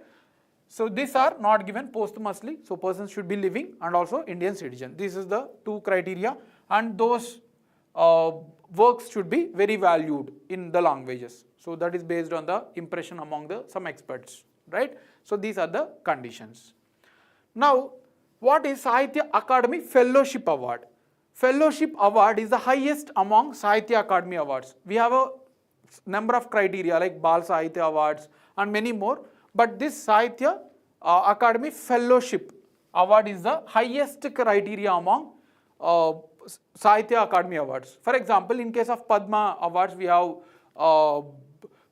So these are not given posthumously. So persons should be living and also Indian citizen. This is the 2 criteria, and those works should be very valued in the languages. So that is based on the impression among some experts, right? So these are the conditions. Now, what is Sahitya Academy Fellowship Award? Fellowship Award is the highest among Sahitya Academy Awards. We have a number of criteria like Bal Sahitya Awards and many more, but this Sahitya Academy Fellowship Award is the highest criteria among Sahitya Academy Awards. For example, in case of Padma Awards, we have uh,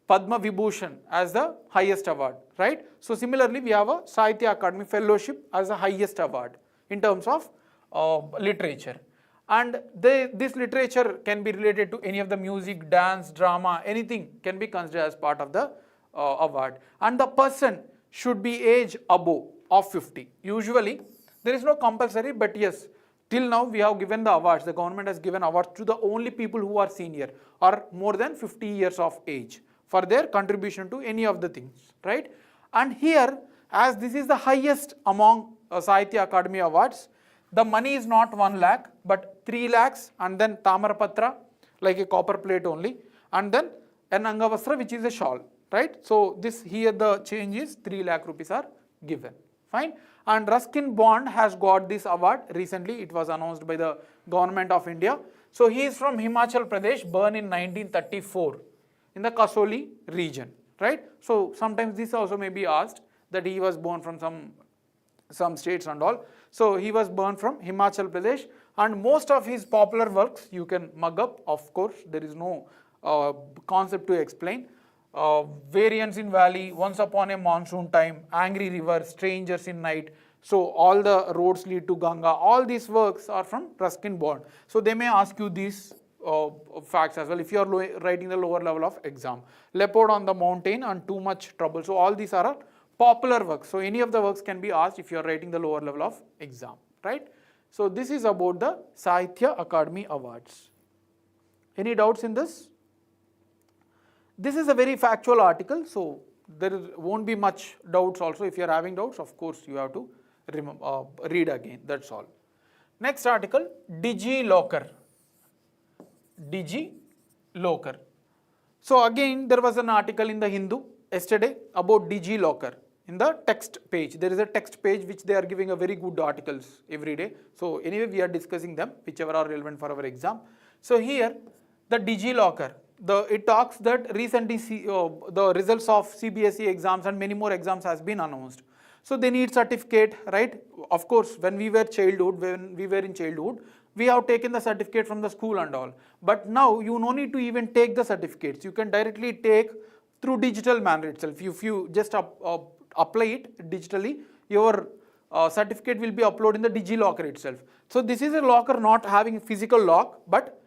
Padma Vibhushan as the highest award, right? So similarly, we have a Sahitya Academy Fellowship as the highest award in terms of literature. And this literature can be related to any of the music, dance, drama, anything can be considered as part of the award. And the person should be age above of 50. Usually, there is no compulsory, but yes, till now we have given the awards. The government has given awards to the only people who are senior or more than 50 years of age for their contribution to any of the things, right? And here, as this is the highest among Sahitya Academy Awards, the money is not 1 lakh, but 3 lakhs, and then Tamarapatra, like a copper plate only, and then an Angavastra, which is a shawl, right? So this here the change is 3 lakh rupees are given, fine. And Ruskin Bond has got this award recently. It was announced by the government of India. So he is from Himachal Pradesh, born in 1934 in the Kasoli region, right? So sometimes this also may be asked that he was born from some states and all. So he was born from Himachal Pradesh, and most of his popular works you can mug up, of course, there is no concept to explain. Variants in Valley, Once Upon a Monsoon Time, Angry River, Strangers in Night. So all the roads lead to Ganga. All these works are from Ruskin Bond. So they may ask you these facts as well if you are writing the lower level of exam. Leopard on the Mountain and Too Much Trouble. So all these are popular works. So any of the works can be asked if you are writing the lower level of exam, right? So this is about the Sahitya Academy Awards. Any doubts in this? This is a very factual article, so there won't be much doubts also. If you are having doubts, of course, you have to read again, that's all. Next article, DigiLocker. DigiLocker. So again, there was an article in the Hindu yesterday about DigiLocker. In the text page, there is a text page which they are giving a very good articles every day. So anyway, we are discussing them, whichever are relevant for our exam. So here, the DigiLocker. It talks that recently the results of CBSE exams and many more exams has been announced. So they need certificate, right? Of course, when we were in childhood, we have taken the certificate from the school and all. But now you no need to even take the certificates. You can directly take through digital manner itself. If you just apply it digitally, your certificate will be uploaded in the DigiLocker itself. So this is a locker not having physical lock, but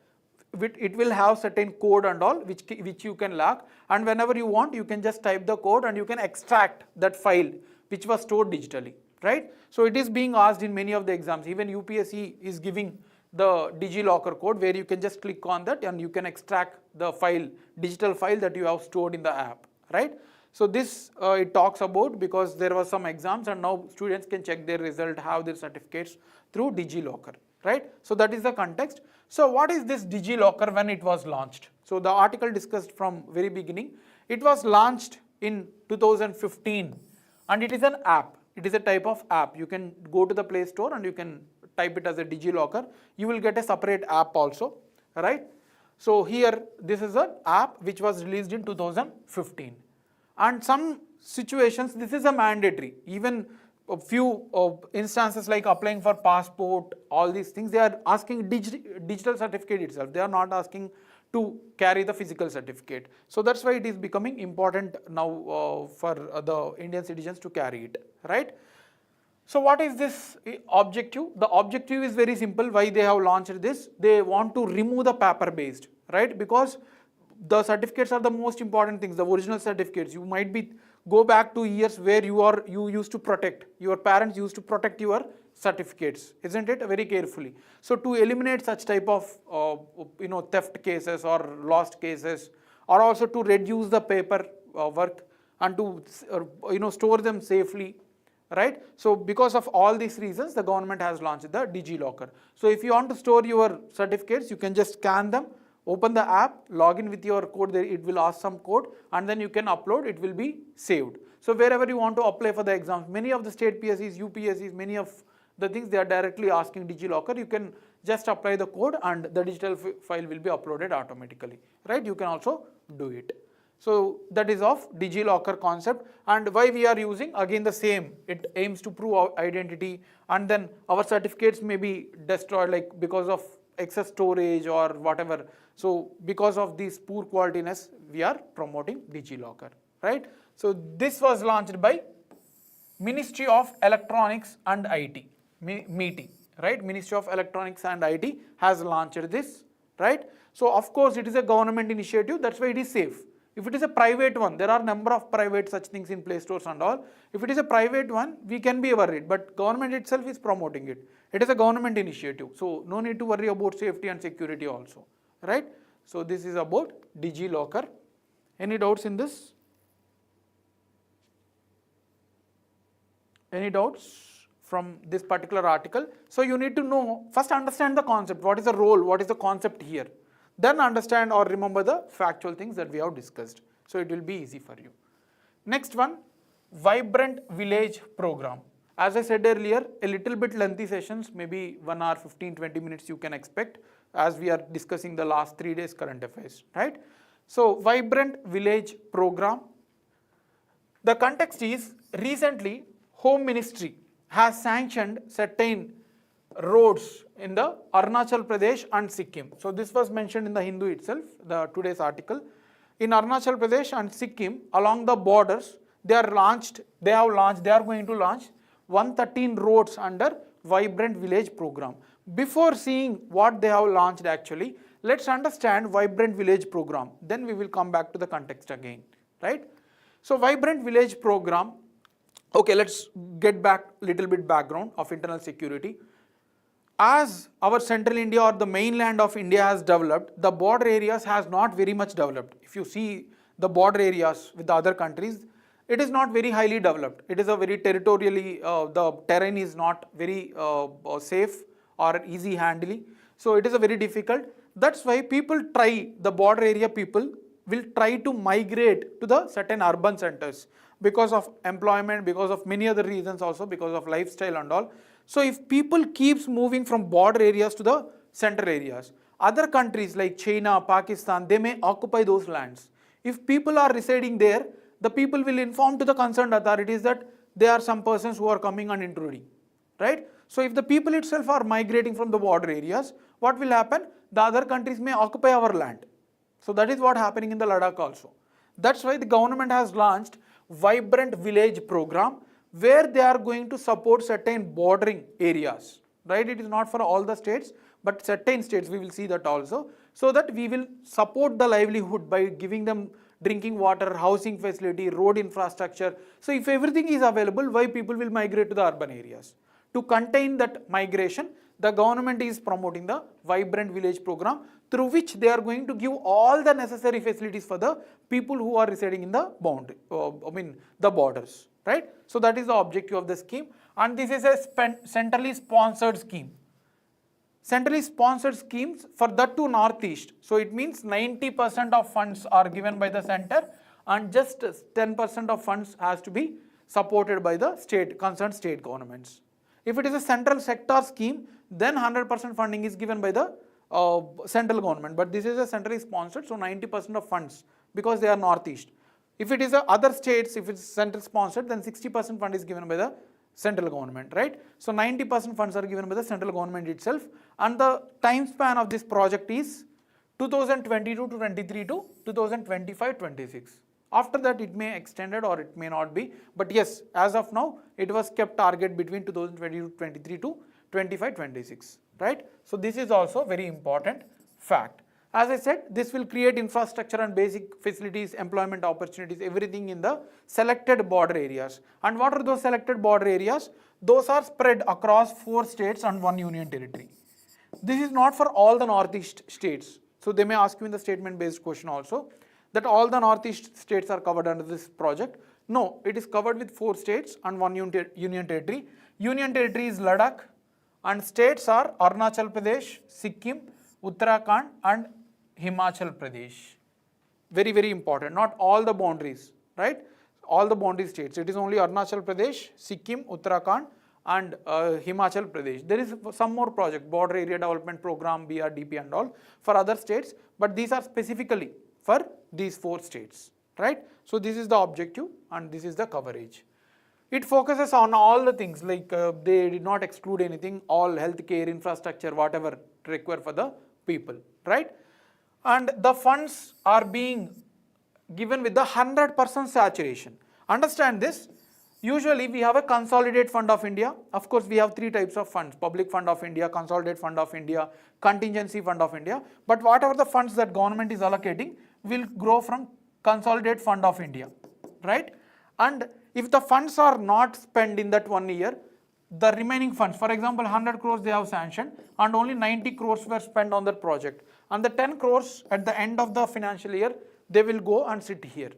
it will have certain code and all which you can lock, and whenever you want you can just type the code and you can extract that file which was stored digitally, right? So it is being asked in many of the exams. Even UPSC is giving the DigiLocker code where you can just click on that and you can extract the file, digital file that you have stored in the app, right? So this it talks about because there was some exams and now students can check their result, have their certificates through DigiLocker, right? So that is the context. So what is this DigiLocker when it was launched? So the article discussed from very beginning. It was launched in 2015 and it is an app. It is a type of app. You can go to the Play Store and you can type it as a DigiLocker. You will get a separate app also, right? So here this is an app which was released in 2015. And some situations this is a mandatory. Even a few instances like applying for passport, all these things, they are asking digital certificate itself. They are not asking to carry the physical certificate. So that's why it is becoming important now for the Indian citizens to carry it, right? So what is this objective? The objective is very simple. Why they have launched this? They want to remove the paper based, right? Because the certificates are the most important things, the original certificates. You might be go back to years where you used to protect, your parents used to protect your certificates, isn't it? Very carefully. So to eliminate such type of theft cases or lost cases, or also to reduce the paper work and to store them safely, right? So because of all these reasons, the government has launched the DigiLocker. So if you want to store your certificates, you can just scan them, open the app, log in with your code, there it will ask some code, and then you can upload, it will be saved. So wherever you want to apply for the exams, many of the state PSCs, UPSCs, many of the things they are directly asking DigiLocker, you can just apply the code and the digital file will be uploaded automatically, right? You can also do it. So that is of DigiLocker concept, and why we are using, again the same, it aims to prove our identity, and then our certificates may be destroyed like because of excess storage or whatever. So because of this poor qualityness, we are promoting DigiLocker, right? So this was launched by Ministry of Electronics and IT, MeitY, right? Ministry of Electronics and IT has launched this, right? So of course it is a government initiative, that's why it is safe. If it is a private one, there are number of private such things in Play Stores and all. If it is a private one, we can be worried, but government itself is promoting it. It is a government initiative, so no need to worry about safety and security also, right? So this is about DigiLocker. Any doubts in this? Any doubts from this particular article? So you need to know, first understand the concept, what is the role, what is the concept here. Then understand or remember the factual things that we have discussed. So it will be easy for you. Next one, Vibrant Village Program. As I said earlier, a little bit lengthy sessions, maybe 1 hour, 15-20 minutes you can expect, as we are discussing the last 3 days current affairs, right? So Vibrant Village Program. The context is, recently Home Ministry has sanctioned certain roads in the Arunachal Pradesh and Sikkim. So this was mentioned in the Hindu itself, the today's article. In Arunachal Pradesh and Sikkim, along the borders, they are going to launch 113 roads under Vibrant Village Program. Before seeing what they have launched actually, let's understand Vibrant Village Program. Then we will come back to the context again, right? So Vibrant Village Program, okay, let's get back little bit background of internal security. As our central India or the mainland of India has developed, the border areas has not very much developed. If you see the border areas with the other countries, it is not very highly developed. It is a very territorially, the terrain is not very safe or easy handling. So it is a very difficult. That's why people try, the border area people will try to migrate to the certain urban centers because of employment, because of many other reasons also, because of lifestyle and all. So if people keeps moving from border areas to the center areas, other countries like China, Pakistan, they may occupy those lands. If people are residing there, the people will inform to the concerned authorities that there are some persons who are coming and intruding, right? So if the people itself are migrating from the border areas, what will happen? The other countries may occupy our land. So that is what happening in the Ladakh also. That's why the government has launched Vibrant Village Program, where they are going to support certain bordering areas, right? It is not for all the states, but certain states we will see that also, so that we will support the livelihood by giving them drinking water, housing facility, road infrastructure. So if everything is available, why people will migrate to the urban areas? To contain that migration, the government is promoting the Vibrant Village Program, through which they are going to give all the necessary facilities for the people who are residing in the boundary, the borders, right? So that is the objective of the scheme, and this is a centrally sponsored scheme. Centrally sponsored schemes for that to Northeast. So it means 90% of funds are given by the center and just 10% of funds has to be supported by the concerned state governments. If it is a central sector scheme, then 100% funding is given by the central government. But this is a centrally sponsored, so 90% of funds, because they are Northeast. If it is other states, if it's central sponsored, then 60% fund is given by the central government, right? So 90% funds are given by the central government itself, and the time span of this project is 2022-23 to 2025-26. After that it may extended or it may not be, but yes, as of now it was kept target between 2022-23 to 25-26, right? So this is also very important fact. As I said, this will create infrastructure and basic facilities, employment opportunities, everything in the selected border areas. And what are those selected border areas? Those are spread across 4 states and 1 union territory. This is not for all the Northeast states. So they may ask you in the statement based question also that all the Northeast states are covered under this project. No, it is covered with 4 states and 1 union territory. Union territory is Ladakh, and states are Arunachal Pradesh, Sikkim, Uttarakhand and Himachal Pradesh. Very, very important. Not all the boundaries, right? All the boundary states. It is only Arunachal Pradesh, Sikkim, Uttarakhand and Himachal Pradesh. There is some more project, Border Area Development Program, BRDP and all for other states, but these are specifically for these 4 states, right? So this is the objective and this is the coverage. It focuses on all the things like they did not exclude anything, all healthcare, infrastructure, whatever, require for the people, right? And the funds are being given with the 100% saturation. Understand this. Usually we have a consolidated fund of India. Of course, we have three types of funds: public fund of India, consolidated fund of India, contingency fund of India. But whatever the funds that government is allocating will grow from consolidated fund of India, right? And if the funds are not spent in that 1 year, the remaining funds, for example, 100 crores they have sanctioned and only 90 crores were spent on that project. And the 10 crores at the end of the financial year, they will go and sit here,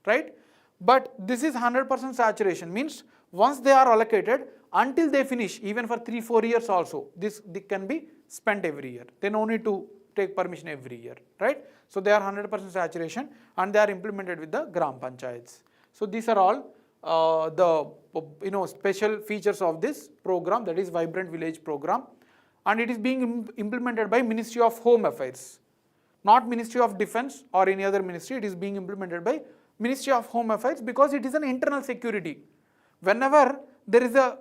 right? But this is 100% saturation, means once they are allocated, until they finish, even for 3-4 years also, they can be spent every year. They no need to take permission every year, right? So they are 100% saturation and they are implemented with the Gram Panchayats. So these are all the special features of this program, that is Vibrant Village program, and it is being implemented by Ministry of Home Affairs, not Ministry of Defense or any other ministry. It is being implemented by Ministry of Home Affairs because it is an internal security. Whenever there is a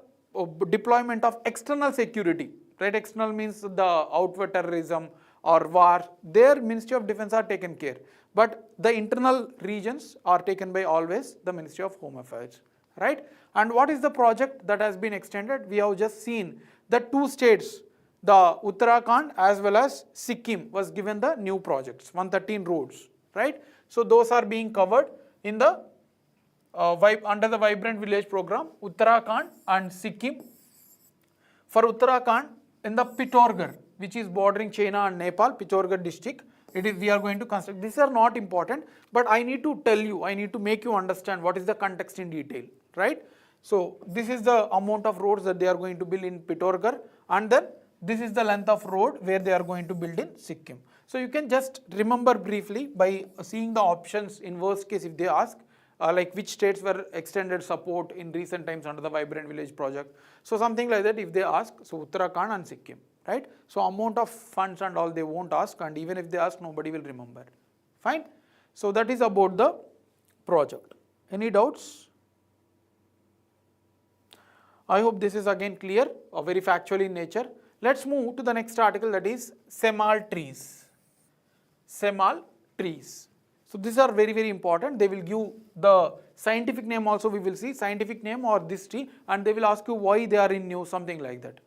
deployment of external security, right? External means the outward terrorism or war, their Ministry of Defense are taken care. But the internal regions are taken by always the Ministry of Home Affairs, right? And what is the project that has been extended? We have just seen the two states, the Uttarakhand as well as Sikkim was given the new projects, 113 roads, right? So those are being covered in the under the Vibrant Village program, Uttarakhand and Sikkim. For Uttarakhand, in the Pithoragarh, which is bordering China and Nepal, Pithoragarh district, we are going to construct. These are not important, but I need to tell you, I need to make you understand what is the context in detail, right? So this is the amount of roads that they are going to build in Pithoragarh, and then this is the length of road where they are going to build in Sikkim. So you can just remember briefly by seeing the options in worst case if they ask, like which states were extended support in recent times under the Vibrant Village project. So something like that if they ask, so Uttarakhand and Sikkim, right? So amount of funds and all they won't ask, and even if they ask, nobody will remember. Fine. So that is about the project. Any doubts? I hope this is again clear, or very factual in nature. Let's move to the next article, that is Semal trees. Semal trees. So these are very, very important. They will give the scientific name also, we will see scientific name or this tree, and they will ask you why they are in news, something like that.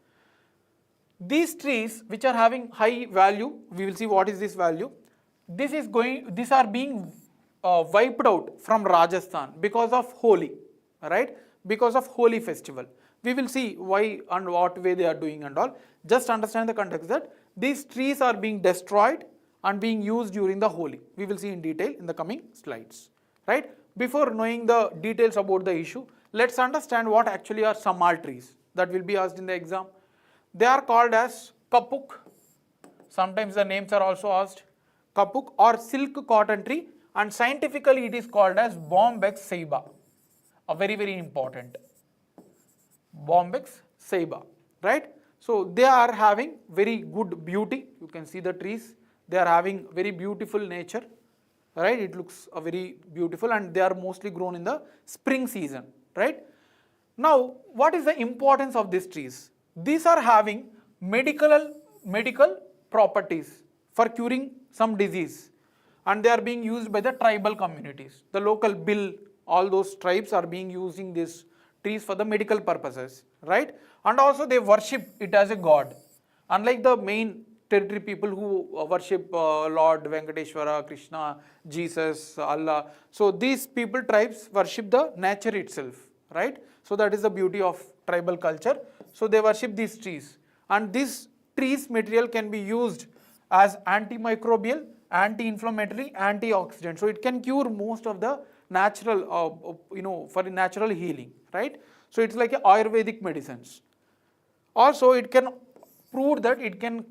These trees which are having high value, we will see what is this value. These are being wiped out from Rajasthan because of Holi, right? Because of Holi festival. We will see why and what way they are doing and all. Just understand the context that these trees are being destroyed and being used during the Holi. We will see in detail in the coming slides, right? Before knowing the details about the issue, let's understand what actually are Semal trees. That will be asked in the exam. They are called as kapuk. Sometimes the names are also asked. Kapuk or silk cotton tree, and scientifically it is called as Bombyx ceiba. A very, very important. Bombyx ceiba, right? So they are having very good beauty. You can see the trees. They are having very beautiful nature, right? It looks very beautiful, and they are mostly grown in the spring season, right? Now, what is the importance of these trees? These are having medical properties for curing some disease, and they are being used by the tribal communities. The local Bill, all those tribes are being using these trees for the medical purposes, right? And also they worship it as a god. Unlike the main territory people who worship Lord Venkateshwara, Krishna, Jesus, Allah. So these people, tribes, worship the nature itself, right? So that is the beauty of tribal culture. So they worship these trees, and this trees material can be used as antimicrobial, anti-inflammatory, antioxidant. So it can cure most of the natural, for natural healing, right? So it's like a Ayurvedic medicines. Also, it can prove that it can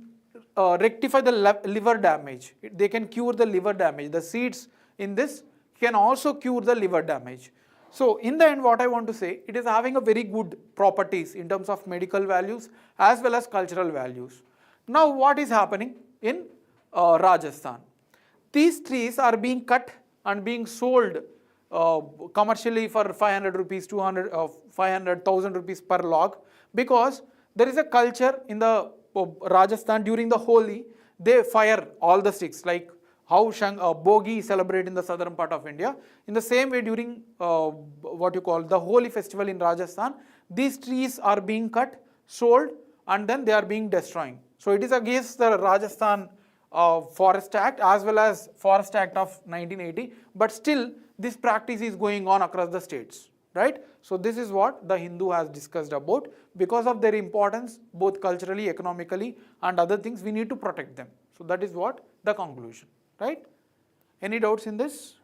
rectify the liver damage. They can cure the liver damage. The seeds in this can also cure the liver damage. So in the end, what I want to say, it is having a very good properties in terms of medical values as well as cultural values. Now what is happening in Rajasthan? These trees are being cut and being sold commercially for 500 rupees, 200, 500,000 rupees per log, because there is a culture in the Rajasthan during the Holi, they fire all the sticks, like how Bogi is celebrated in the southern part of India. In the same way, during what you call the Holi festival in Rajasthan, these trees are being cut, sold, and then they are being destroyed. So it is against the Rajasthan Forest Act as well as Forest Act of 1980, but still this practice is going on across the states, right? So this is what the Hindu has discussed about. Because of their importance, both culturally, economically, and other things, we need to protect them. So that is what the conclusion, right? Any doubts in this?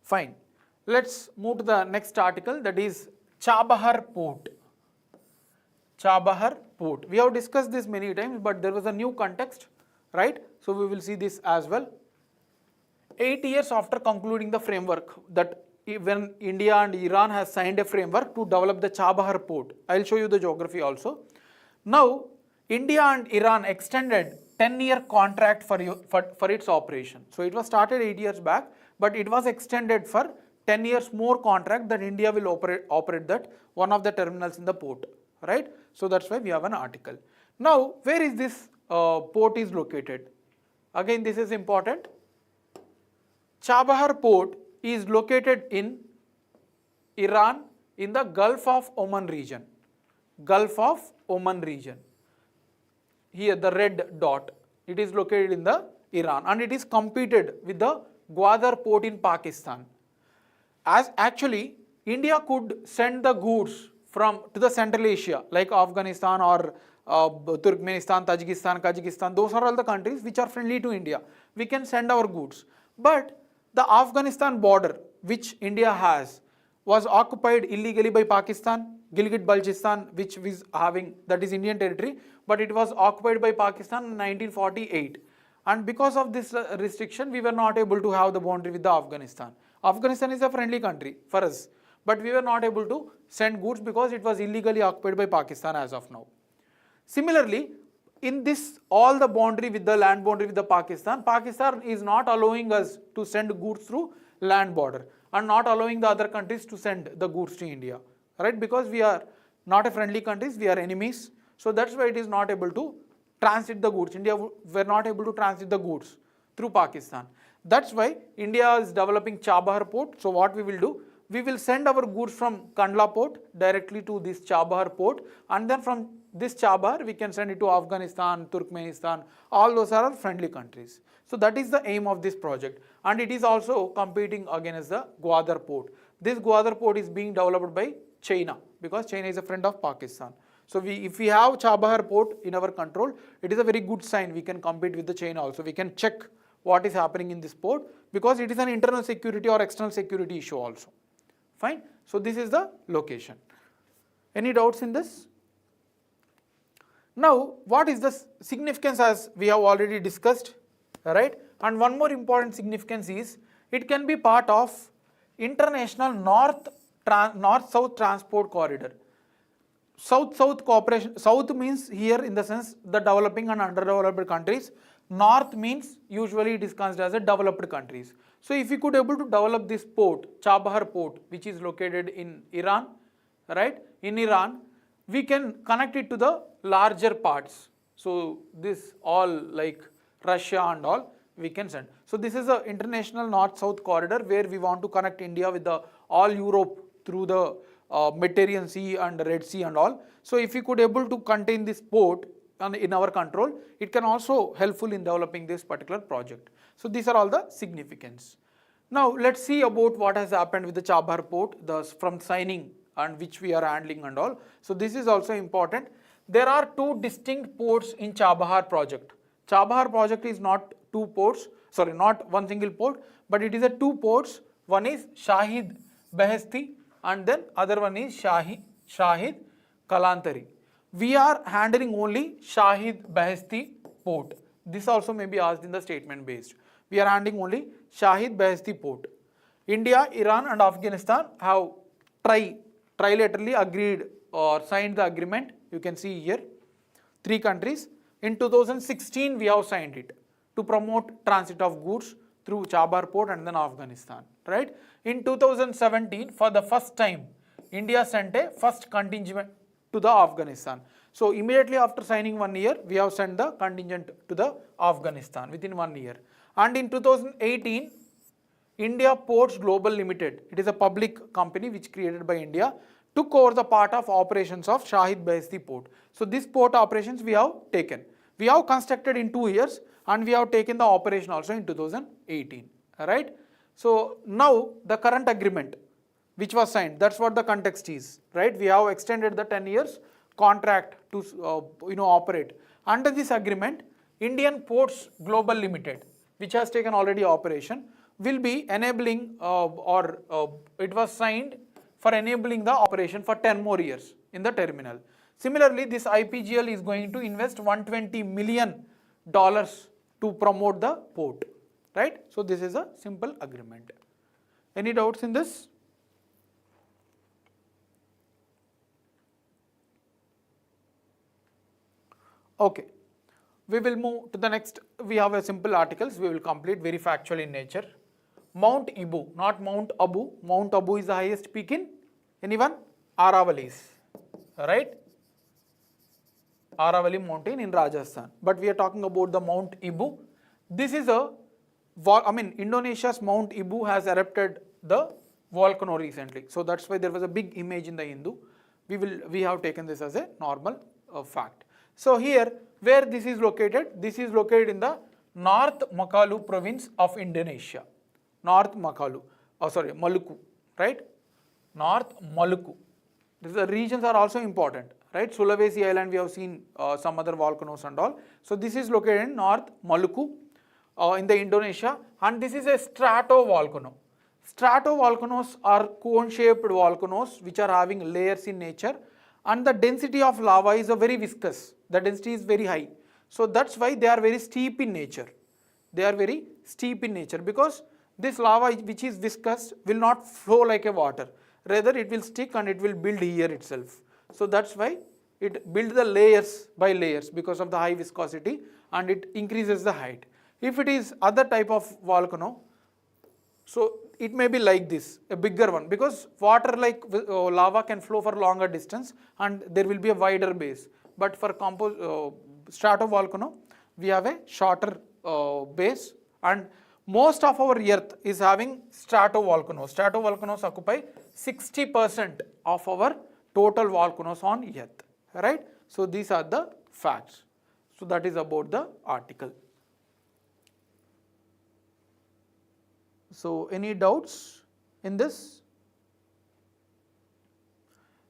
Fine. Let's move to the next article, that is Chabahar Port. Chabahar Port. We have discussed this many times, but there was a new context, right? So we will see this as well. 8 years after concluding the framework, that when India and Iran has signed a framework to develop the Chabahar Port. I will show you the geography also. Now, India and Iran extended 10-year contract for its operation. So it was started 8 years back, but it was extended for 10 years more contract that India will operate that one of the terminals in the port, right? So that's why we have an article. Now, where is this port is located? Again, this is important. Chabahar Port is located in Iran in the Gulf of Oman region. Gulf of Oman region. Here the red dot, it is located in the Iran, and it is competed with the Gwadar port in Pakistan. As actually India could send the goods to the Central Asia like Afghanistan or Turkmenistan, Tajikistan, Kazakhstan, those are all the countries which are friendly to India. We can send our goods. But the Afghanistan border which India has was occupied illegally by Pakistan. Gilgit-Baltistan, which is having, that is Indian territory, but it was occupied by Pakistan in 1948. And because of this restriction, we were not able to have the boundary with the Afghanistan. Afghanistan is a friendly country for us, but we were not able to send goods because it was illegally occupied by Pakistan as of now. Similarly, in this, all the boundary with the land boundary with the Pakistan is not allowing us to send goods through land border and not allowing the other countries to send the goods to India, right? Because we are not a friendly countries, we are enemies. So that's why it is not able to transit the goods. India were not able to transit the goods through Pakistan. That's why India is developing Chabahar Port. So what we will do, we will send our goods from Kandla Port directly to this Chabahar Port, and then from this Chabahar we can send it to Afghanistan, Turkmenistan, all those are friendly countries. So that is the aim of this project, and it is also competing against the Gwadar Port. This Gwadar Port is being developed by China because China is a friend of Pakistan. So if we have Chabahar Port in our control, it is a very good sign. We can compete with the China also. We can check what is happening in this port because it is an internal security or external security issue also. Fine. So this is the location. Any doubts in this? Now, what is the significance as we have already discussed, right? And one more important significance is it can be part of international north-south transport corridor. South-south cooperation, south means here in the sense the developing and underdeveloped countries. North means usually it is considered as a developed countries. So if we could able to develop this port, Chabahar Port, which is located in Iran, right? In Iran, we can connect it to the larger parts. So this all like Russia and all we can send. So this is an international north-south corridor where we want to connect India with the all Europe through the Mediterranean Sea and Red Sea and all. So if we could able to contain this port in our control, it can also helpful in developing this particular project. So these are all the significance. Now let's see about what has happened with the Chabahar Port, from signing and which we are handling and all. So this is also important. There are two distinct ports in Chabahar project. Chabahar project is not two ports, sorry, not one single port, but it is a two ports. One is Shahid Beheshti and then other one is Shahid Kalantari. We are handling only Shahid Beheshti port. This also may be asked in the statement based. We are handling only Shahid Beheshti port. India, Iran and Afghanistan have trilaterally agreed or signed the agreement. You can see here, 3 countries. In 2016, we have signed it to promote transit of goods through Chabahar Port and then Afghanistan, right? In 2017, for the first time, India sent a first contingent to the Afghanistan. So immediately after signing 1 year, we have sent the contingent to the Afghanistan within 1 year. And in 2018, India Ports Global Limited, it is a public company which created by India, took over the part of operations of Shahid Beheshti Port. So this port operations we have taken. We have constructed in 2 years and we have taken the operation also in 2018. Right? So now the current agreement which was signed, that's what the context is. Right? We have extended the 10 years contract to operate. Under this agreement, Indian Ports Global Limited, which has taken already operation, will be enabling it was signed for enabling the operation for 10 more years in the terminal. Similarly, this IPGL is going to invest $120 million to promote the port. Right? So this is a simple agreement. Any doubts in this? Okay, we will move to the next. We have a simple articles. We will complete, very factual in nature. Mount Ibu, not Mount Abu. Mount Abu is the highest peak in anyone? Aravallis, right? Aravalli mountain in Rajasthan. But we are talking about the Mount Ibu. This is Indonesia's Mount Ibu has erupted the volcano recently. So that's why there was a big image in the Hindu. We have taken this as a normal fact. So here, where this is located in the North Makalu province of Indonesia. North Makalu, Maluku, right? North Maluku. The regions are also important, right? Sulawesi Island, we have seen some other volcanoes and all. So this is located in North Maluku in the Indonesia, and this is a stratovolcano. Stratovolcanoes are cone-shaped volcanoes which are having layers in nature, and the density of lava is very viscous. The density is very high. So that's why they are very steep in nature. They are very steep in nature because this lava which is viscous will not flow like a water. Rather it will stick and it will build here itself. So that's why it builds the layers by layers because of the high viscosity, and it increases the height. If it is other type of volcano, so it may be like this, a bigger one, because water like lava can flow for longer distance and there will be a wider base. But for stratovolcano, we have a shorter base, and most of our earth is having stratovolcanoes. Stratovolcanoes occupy 60% of our total volcanoes on earth, right? So these are the facts. So that is about the article. So any doubts in this?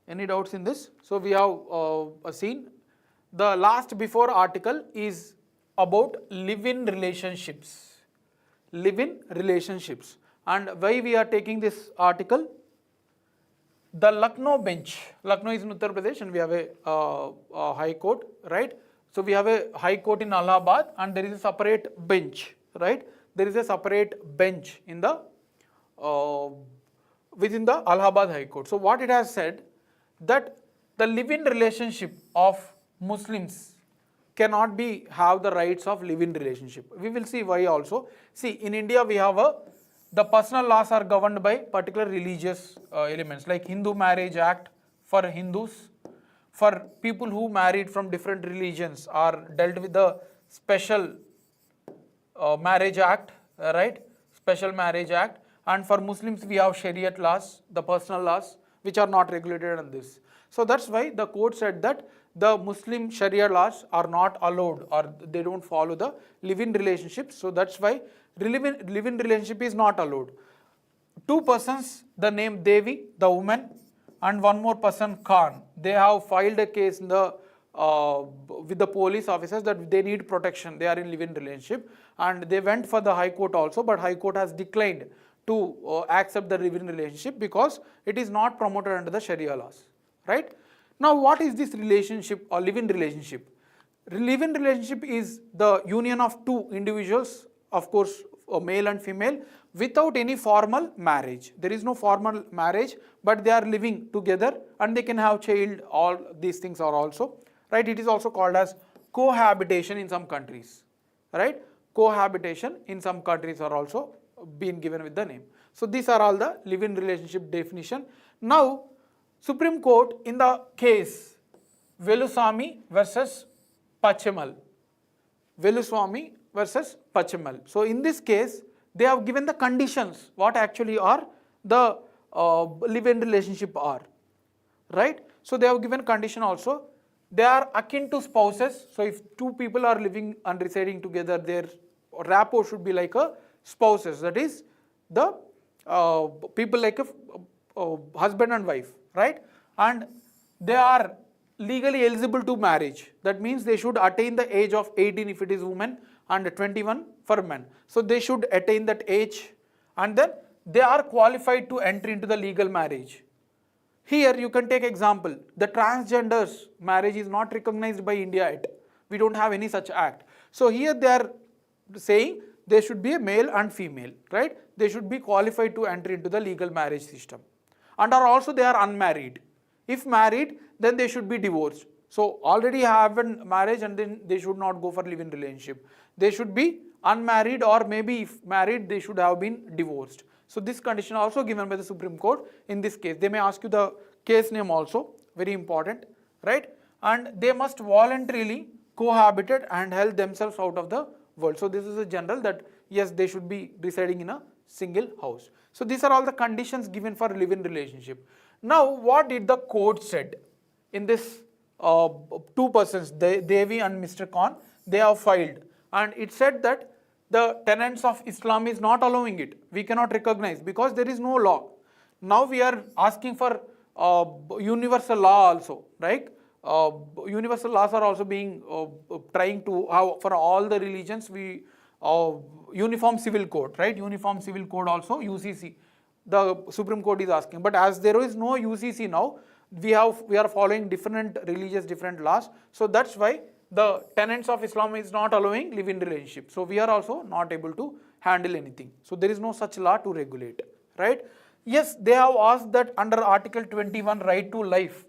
Any doubts in this? So we have seen the last before article is about live-in relationships. Live-in relationships. And why we are taking this article? The Lucknow bench. Lucknow is in Uttar Pradesh, and we have a high court, right? So we have a high court in Allahabad, and there is a separate bench, right? There is a separate bench in the within the Allahabad High Court. So what it has said, that the live-in relationship of Muslims cannot have the rights of live-in relationship. We will see why also. See, in India we have the personal laws are governed by particular religious elements, like Hindu Marriage Act for Hindus. For people who married from different religions are dealt with the special Marriage Act, right? Special Marriage Act. And for Muslims we have Shariat laws, the personal laws, which are not regulated on this. So that's why the court said that the Muslim Sharia laws are not allowed, or they don't follow the live-in relationship. So that's why live-in relationship is not allowed. Two persons, the name Devi, the woman, and one more person, Khan, they have filed a case in the with the police officers that they need protection. They are in live-in relationship, and they went for the High Court also, but High Court has declined to accept the live-in relationship because it is not promoted under the Sharia laws, right? Now what is this relationship or live-in relationship? Live-in relationship is the union of two individuals, of course a male and female, without any formal marriage. There is no formal marriage, but they are living together and they can have child. All these things are also, right? It is also called as cohabitation in some countries, right? Cohabitation in some countries are also been given with the name. So these are all the live-in relationship definition. Now Supreme Court in the case Velusamy versus Pachimal. Velusamy versus Pachimal. So in this case, they have given the conditions, what actually are the live-in relationship are, right? So they have given condition also. They are akin to spouses. So if two people are living and residing together, their rapport should be like a spouses. That is the people like a husband and wife, right? And they are legally eligible to marriage. That means they should attain the age of 18 if it is women and 21 for men. So they should attain that age, and then they are qualified to enter into the legal marriage. Here you can take example, the transgenders marriage is not recognized by India yet. We don't have any such act. So here they are saying there should be a male and female, right? They should be qualified to enter into the legal marriage system. And also they are unmarried. If married, then they should be divorced. So already have a marriage and then they should not go for live-in relationship. They should be unmarried, or maybe if married, they should have been divorced. So this condition also given by the Supreme Court in this case. They may ask you the case name also, very important, right? And they must voluntarily cohabited and held themselves out of the world. So this is a general that yes, they should be residing in a single house. So these are all the conditions given for live-in relationship. Now what did the court said in this two persons, Devi and Mr. Khan, they have filed, and it said that the tenets of Islam is not allowing it. We cannot recognize because there is no law. Now we are asking for universal law also, right? Universal laws are also being trying to have for all the religions. We uniform civil code, right? Uniform civil code also, UCC. The Supreme Court is asking, but as there is no UCC now, we are following different religious different laws. So that's why the tenets of Islam is not allowing live-in relationship. So we are also not able to handle anything. So there is no such law to regulate, right? Yes, they have asked that under Article 21 right to life,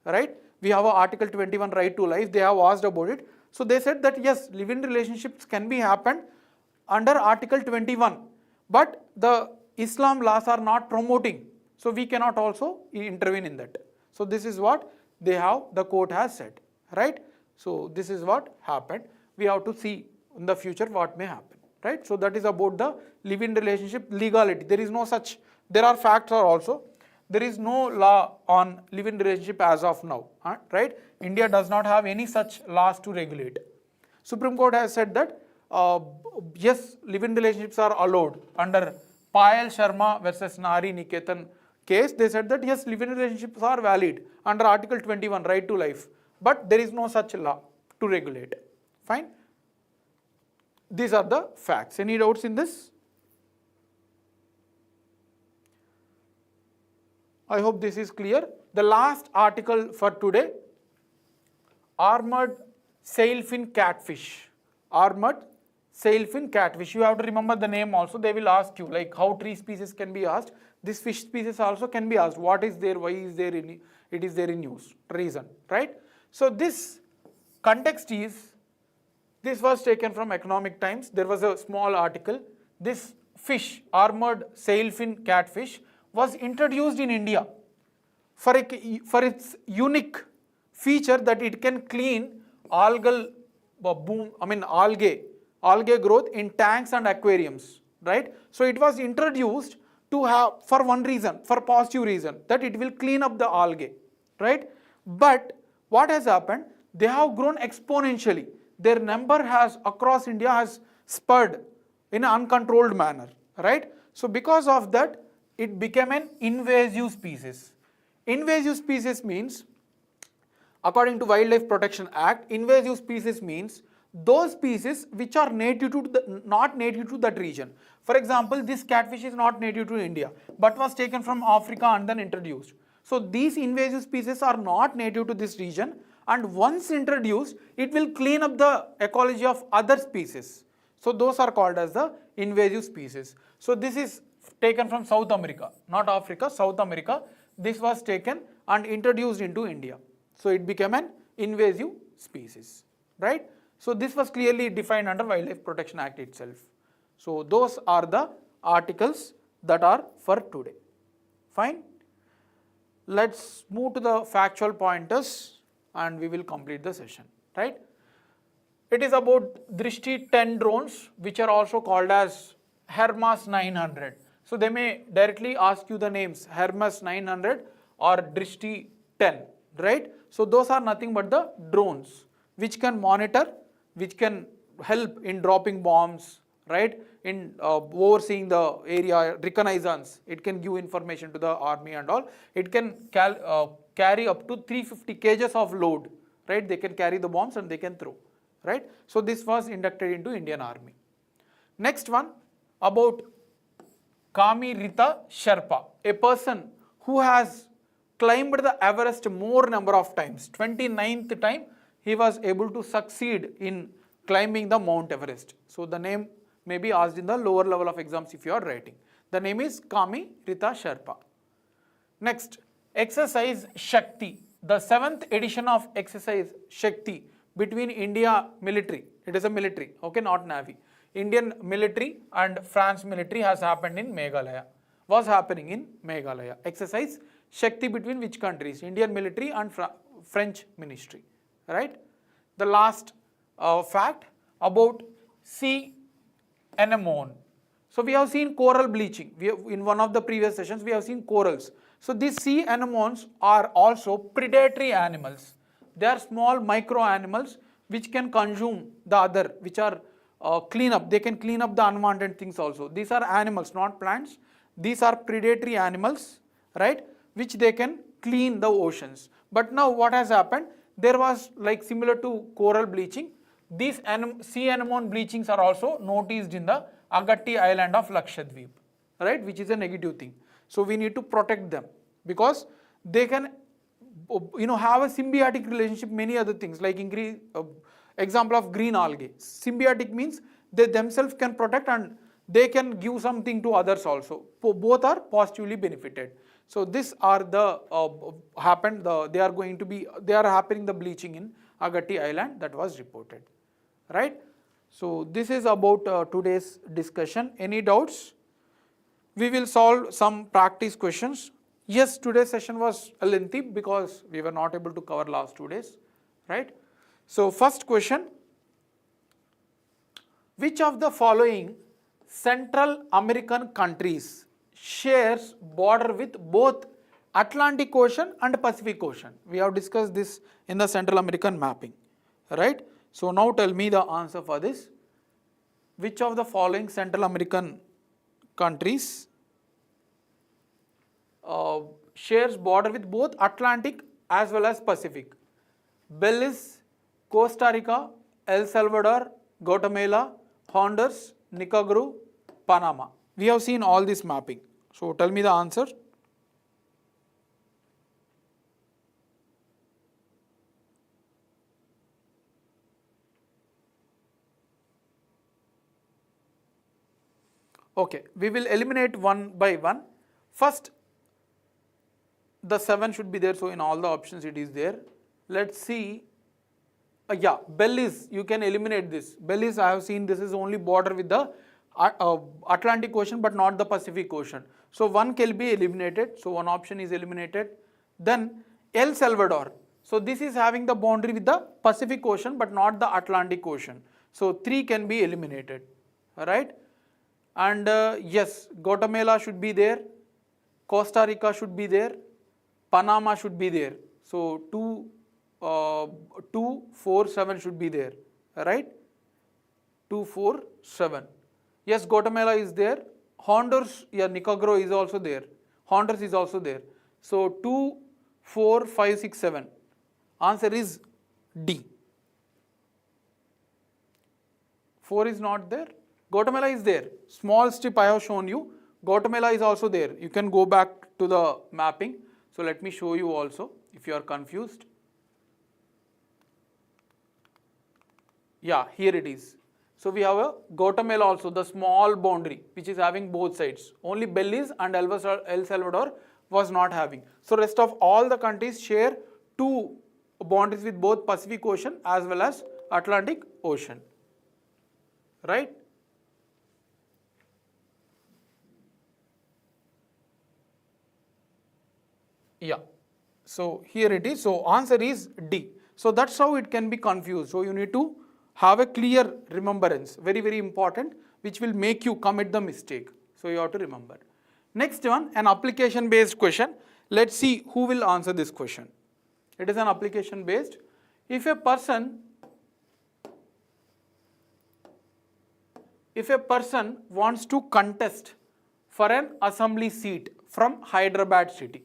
right? We have a Article 21 right to life. They have asked about it. So they said that yes, live-in relationships can be happened under Article 21, but the Islam laws are not promoting. So we cannot also intervene in that. So this is what the court has said, right? So this is what happened. We have to see in the future what may happen, right? So that is about the live-in relationship legality. There is no such, there are facts also. There is no law on live-in relationship as of now, right? India does not have any such laws to regulate. Supreme Court has said that yes, live-in relationships are allowed under Payal Sharma versus Nari Niketan case. They said that yes, live-in relationships are valid under Article 21 right to life, but there is no such law to regulate. Fine. These are the facts. Any doubts in this? I hope this is clear. The last article for today, armored sailfin catfish. Armored sailfin catfish. You have to remember the name also. They will ask you like how tree species can be asked. This fish species also can be asked. What is there? Why is there in it is there in use? Reason, right? So this context is, this was taken from Economic Times. There was a small article. This fish, armored sailfin catfish, was introduced in India for its unique feature that it can clean algae growth in tanks and aquariums, right? So it was introduced to have for one reason, for positive reason, that it will clean up the algae, right? But what has happened? They have grown exponentially. Their number has across India has spurred in an uncontrolled manner, right? So because of that, it became an invasive species. Invasive species means, according to Wildlife Protection Act, invasive species means those species which are native to not native to that region. For example, this catfish is not native to India, but was taken from Africa and then introduced. So these invasive species are not native to this region, and once introduced, it will clean up the ecology of other species. So those are called as the invasive species. So this is taken from South America, not Africa, South America. This was taken and introduced into India. So it became an invasive species, right? So this was clearly defined under Wildlife Protection Act itself. So those are the articles that are for today. Fine. let's move to the factual pointers and we will complete the session, right? It is about Drishti 10 drones, which are also called as Hermes 900. So they may directly ask you the names Hermes 900 or Drishti 10, right? So those are nothing but the drones which can monitor, which can help in dropping bombs, right? In overseeing the area, reconnaissance. It can give information to the army and all. It can carry up to 350 kgs of load, right? They can carry the bombs and they can throw, right? So this was inducted into Indian Army. Next one about Kami Rita Sherpa, a person who has climbed the Everest more number of times. 29th time he was able to succeed in climbing the Mount Everest. So the name may be asked in the lower level of exams if you are writing. The name is Kami Rita Sherpa. Next, exercise Shakti. The 7th edition of exercise Shakti between India military, it is a military, okay, not navy. Indian military and France military has happened in Meghalaya, was happening in Meghalaya. Exercise Shakti between which countries? Indian military and French ministry, right? The last fact about sea anemone. So we have seen coral bleaching. In one of the previous sessions we have seen corals. So these sea anemones are also predatory animals. They are small micro animals which can consume the other, which are clean up. They can clean up the unwanted things also. These are animals, not plants. These are predatory animals, right, which they can clean the oceans. But now what has happened? There was like similar to coral bleaching. These sea anemone bleachings are also noticed in the Agatti island of Lakshadweep, right, which is a negative thing. So we need to protect them because they can, have a symbiotic relationship, many other things like increase, example of green algae. Symbiotic means they themselves can protect and they can give something to others also. Both are positively benefited. So these are the they are happening the bleaching in Agatti island that was reported, right? So this is about today's discussion. Any doubts? We will solve some practice questions. Yes, today's session was lengthy because we were not able to cover last 2 days, right? So first question, which of the following Central American countries shares border with both Atlantic Ocean and Pacific Ocean? We have discussed this in the Central American mapping, right? So now tell me the answer for this. Which of the following Central American countries shares border with both Atlantic as well as Pacific? Belize, Costa Rica, El Salvador, Guatemala, Honduras, Nicaragua, Panama. We have seen all this mapping. So tell me the answer. Okay, we will eliminate one by one. First, the 7 should be there, so in all the options it is there. Let's see. Yeah, Belize, you can eliminate this. Belize, I have seen this is only border with the Atlantic Ocean but not the Pacific Ocean. So one can be eliminated. So one option is eliminated. Then El Salvador. So this is having the boundary with the Pacific Ocean but not the Atlantic Ocean. So 3 can be eliminated. Alright. And yes, Guatemala should be there. Costa Rica should be there. Panama should be there. So 2, 4, 7 should be there, right? 2, 4, 7. Yes, Guatemala is there. Honduras, yeah, Nicaragua is also there. Honduras is also there. So 2, 4, 5, 6, 7. Answer is D. 4 is not there. Guatemala is there. Small strip I have shown you. Guatemala is also there. You can go back to the mapping. So let me show you also if you are confused. Yeah, here it is. So we have a Guatemala also, the small boundary which is having both sides. Only Belize and El Salvador was not having. So rest of all the countries share 2 boundaries with both Pacific Ocean as well as Atlantic Ocean, right? Yeah, So here it is. So answer is D. So that's how it can be confused. So you need to have a clear remembrance, very, very important, which will make you commit the mistake. So you have to remember. Next one, an application based question. Let's see who will answer this question. It is an application based. If a person wants to contest for an assembly seat from Hyderabad city,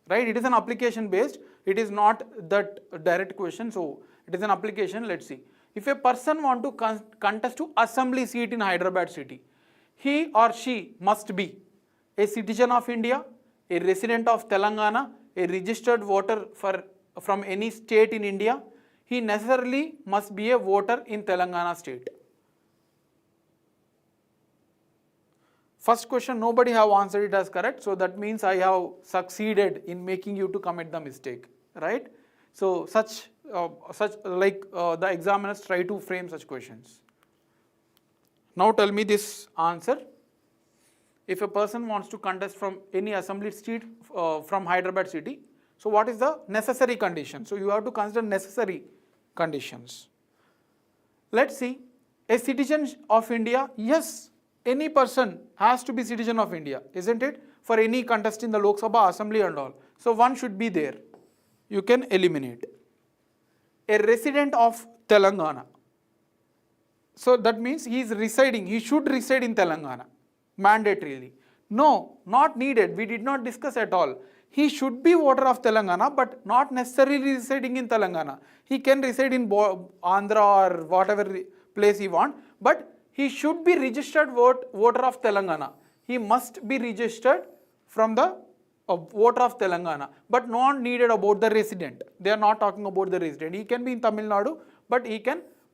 right? It is an application based. It is not that direct question. So it is an application. Let's see. If a person want to contest to assembly seat in Hyderabad city, he or she must be a citizen of India, a resident of Telangana, a registered voter from any state in India. He necessarily must be a voter in Telangana state. First question, nobody have answered it as correct. So that means I have succeeded in making you to commit the mistake, right? So the examiners try to frame such questions. Now tell me this answer. If a person wants to contest from any assembly seat from Hyderabad city, so what is the necessary condition? So you have to consider necessary conditions. Let's see, a citizen of India, yes, any person has to be citizen of India, isn't it? For any contest in the Lok Sabha assembly and all. So one should be there. You can eliminate. A resident of Telangana. So that means he should reside in Telangana, mandatorily. No, not needed. We did not discuss at all. He should be voter of Telangana, but not necessarily residing in Telangana. He can reside in Andhra or whatever place he wants, but he should be registered voter of Telangana. He must be registered from the voter of Telangana, but not needed about the resident. They are not talking about the resident. He can be in Tamil Nadu, but he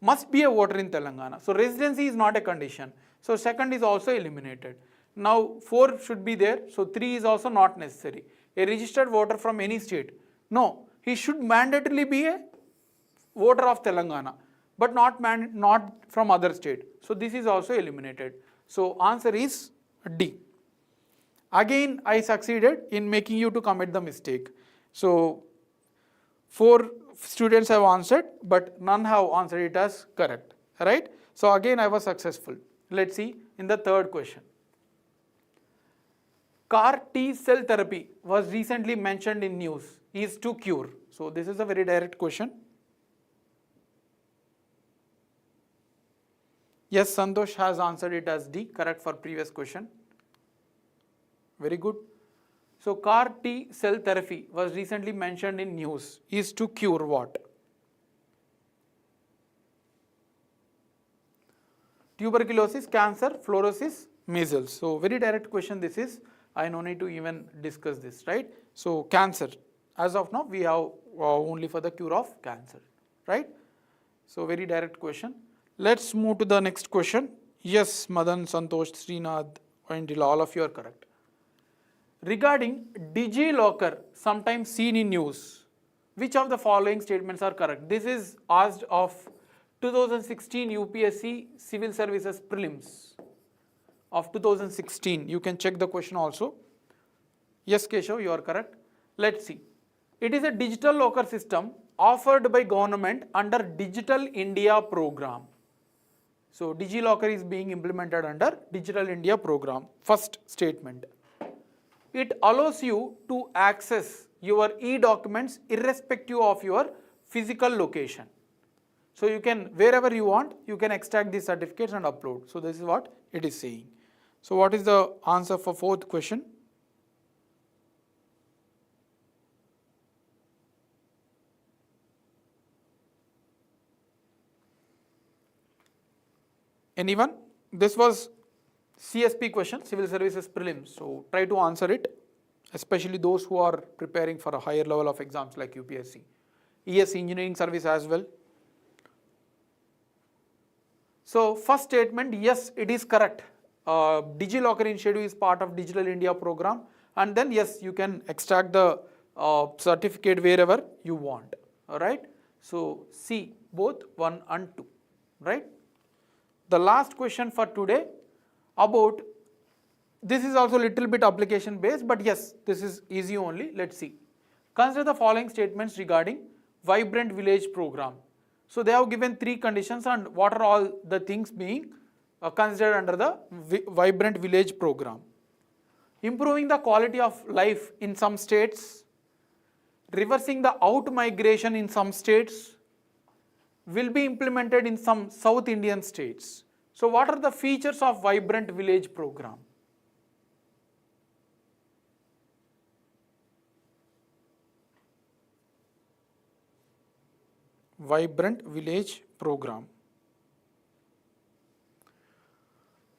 must be a voter in Telangana. So residency is not a condition. So second is also eliminated. Now 4 should be there. So 3 is also not necessary. A registered voter from any state. No, he should mandatorily be a voter of Telangana, but not from other state. So this is also eliminated. So answer is D. Again, I succeeded in making you to commit the mistake. So 4 students have answered, but none have answered it as correct, right? So again, I was successful. Let's see in the third question. CAR T cell therapy was recently mentioned in news is to cure. So this is a very direct question. Yes, Santosh has answered it as D, correct for previous question. Very good. So CAR T cell therapy was recently mentioned in news is to cure what? Tuberculosis, cancer, fluorosis, measles. So very direct question this is. I no need to even discuss this, right? So cancer. As of now, we have only for the cure of cancer, right? So very direct question. Let's move to the next question. Yes, Madan, Santosh, Srinath, and all of you are correct. Regarding DigiLocker, sometimes seen in news, which of the following statements are correct? This is asked of 2016 UPSC Civil Services Prelims of 2016. You can check the question also. Yes, Keshav, you are correct. Let's see. It is a digital locker system offered by government under Digital India program. So DigiLocker is being implemented under Digital India program. First statement. It allows you to access your e-documents irrespective of your physical location. So you can, wherever you want, you can extract these certificates and upload. So this is what it is saying. So what is the answer for fourth question? Anyone? This was CSP question, Civil Services Prelims. So try to answer it, especially those who are preparing for a higher level of exams like UPSC. ES Engineering Service as well. So first statement, yes, it is correct. DigiLocker initiative is part of Digital India program, and then yes, you can extract the certificate wherever you want. All right. So C, both 1 and 2, right? The last question for today about, this is also little bit application based, but yes, this is easy only. Let's see. Consider the following statements regarding Vibrant Village Program. So they have given 3 conditions and what are all the things being considered under the Vibrant Village Program. Improving the quality of life in some states, reversing the out migration in some states, will be implemented in some South Indian states. So what are the features of Vibrant Village Program? Vibrant Village Program.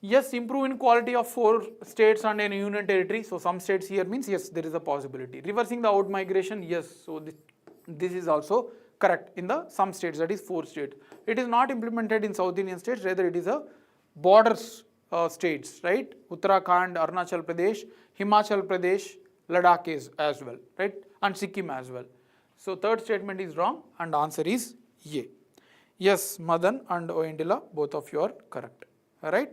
Yes, improve in quality of 4 states and an union territory. So some states here means yes, there is a possibility. Reversing the out migration, yes. So this is also correct in the some states, that is 4 states. It is not implemented in South Indian states, rather it is a borders states, right? Uttarakhand, Arunachal Pradesh, Himachal Pradesh, Ladakh is as well, right? And Sikkim as well. So third statement is wrong and answer is A. Yes, Madan and Oyendila, both of you are correct. Alright.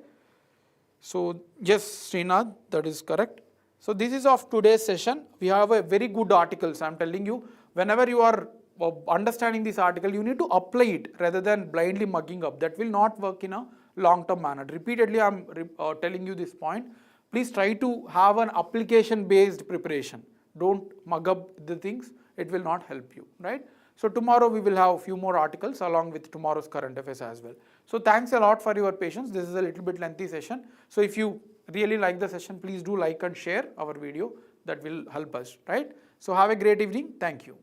So yes, Srinath, that is correct. So this is of today's session. We have a very good articles. I am telling you, whenever you are understanding this article, you need to apply it rather than blindly mugging up. That will not work in a long-term manner. Repeatedly, I am telling you this point. Please try to have an application-based preparation. Don't mug up the things. It will not help you, right? So tomorrow we will have a few more articles along with tomorrow's current affairs as well. So thanks a lot for your patience. This is a little bit lengthy session. So if you really like the session, please do like and share our video. That will help us, right? So have a great evening. Thank you.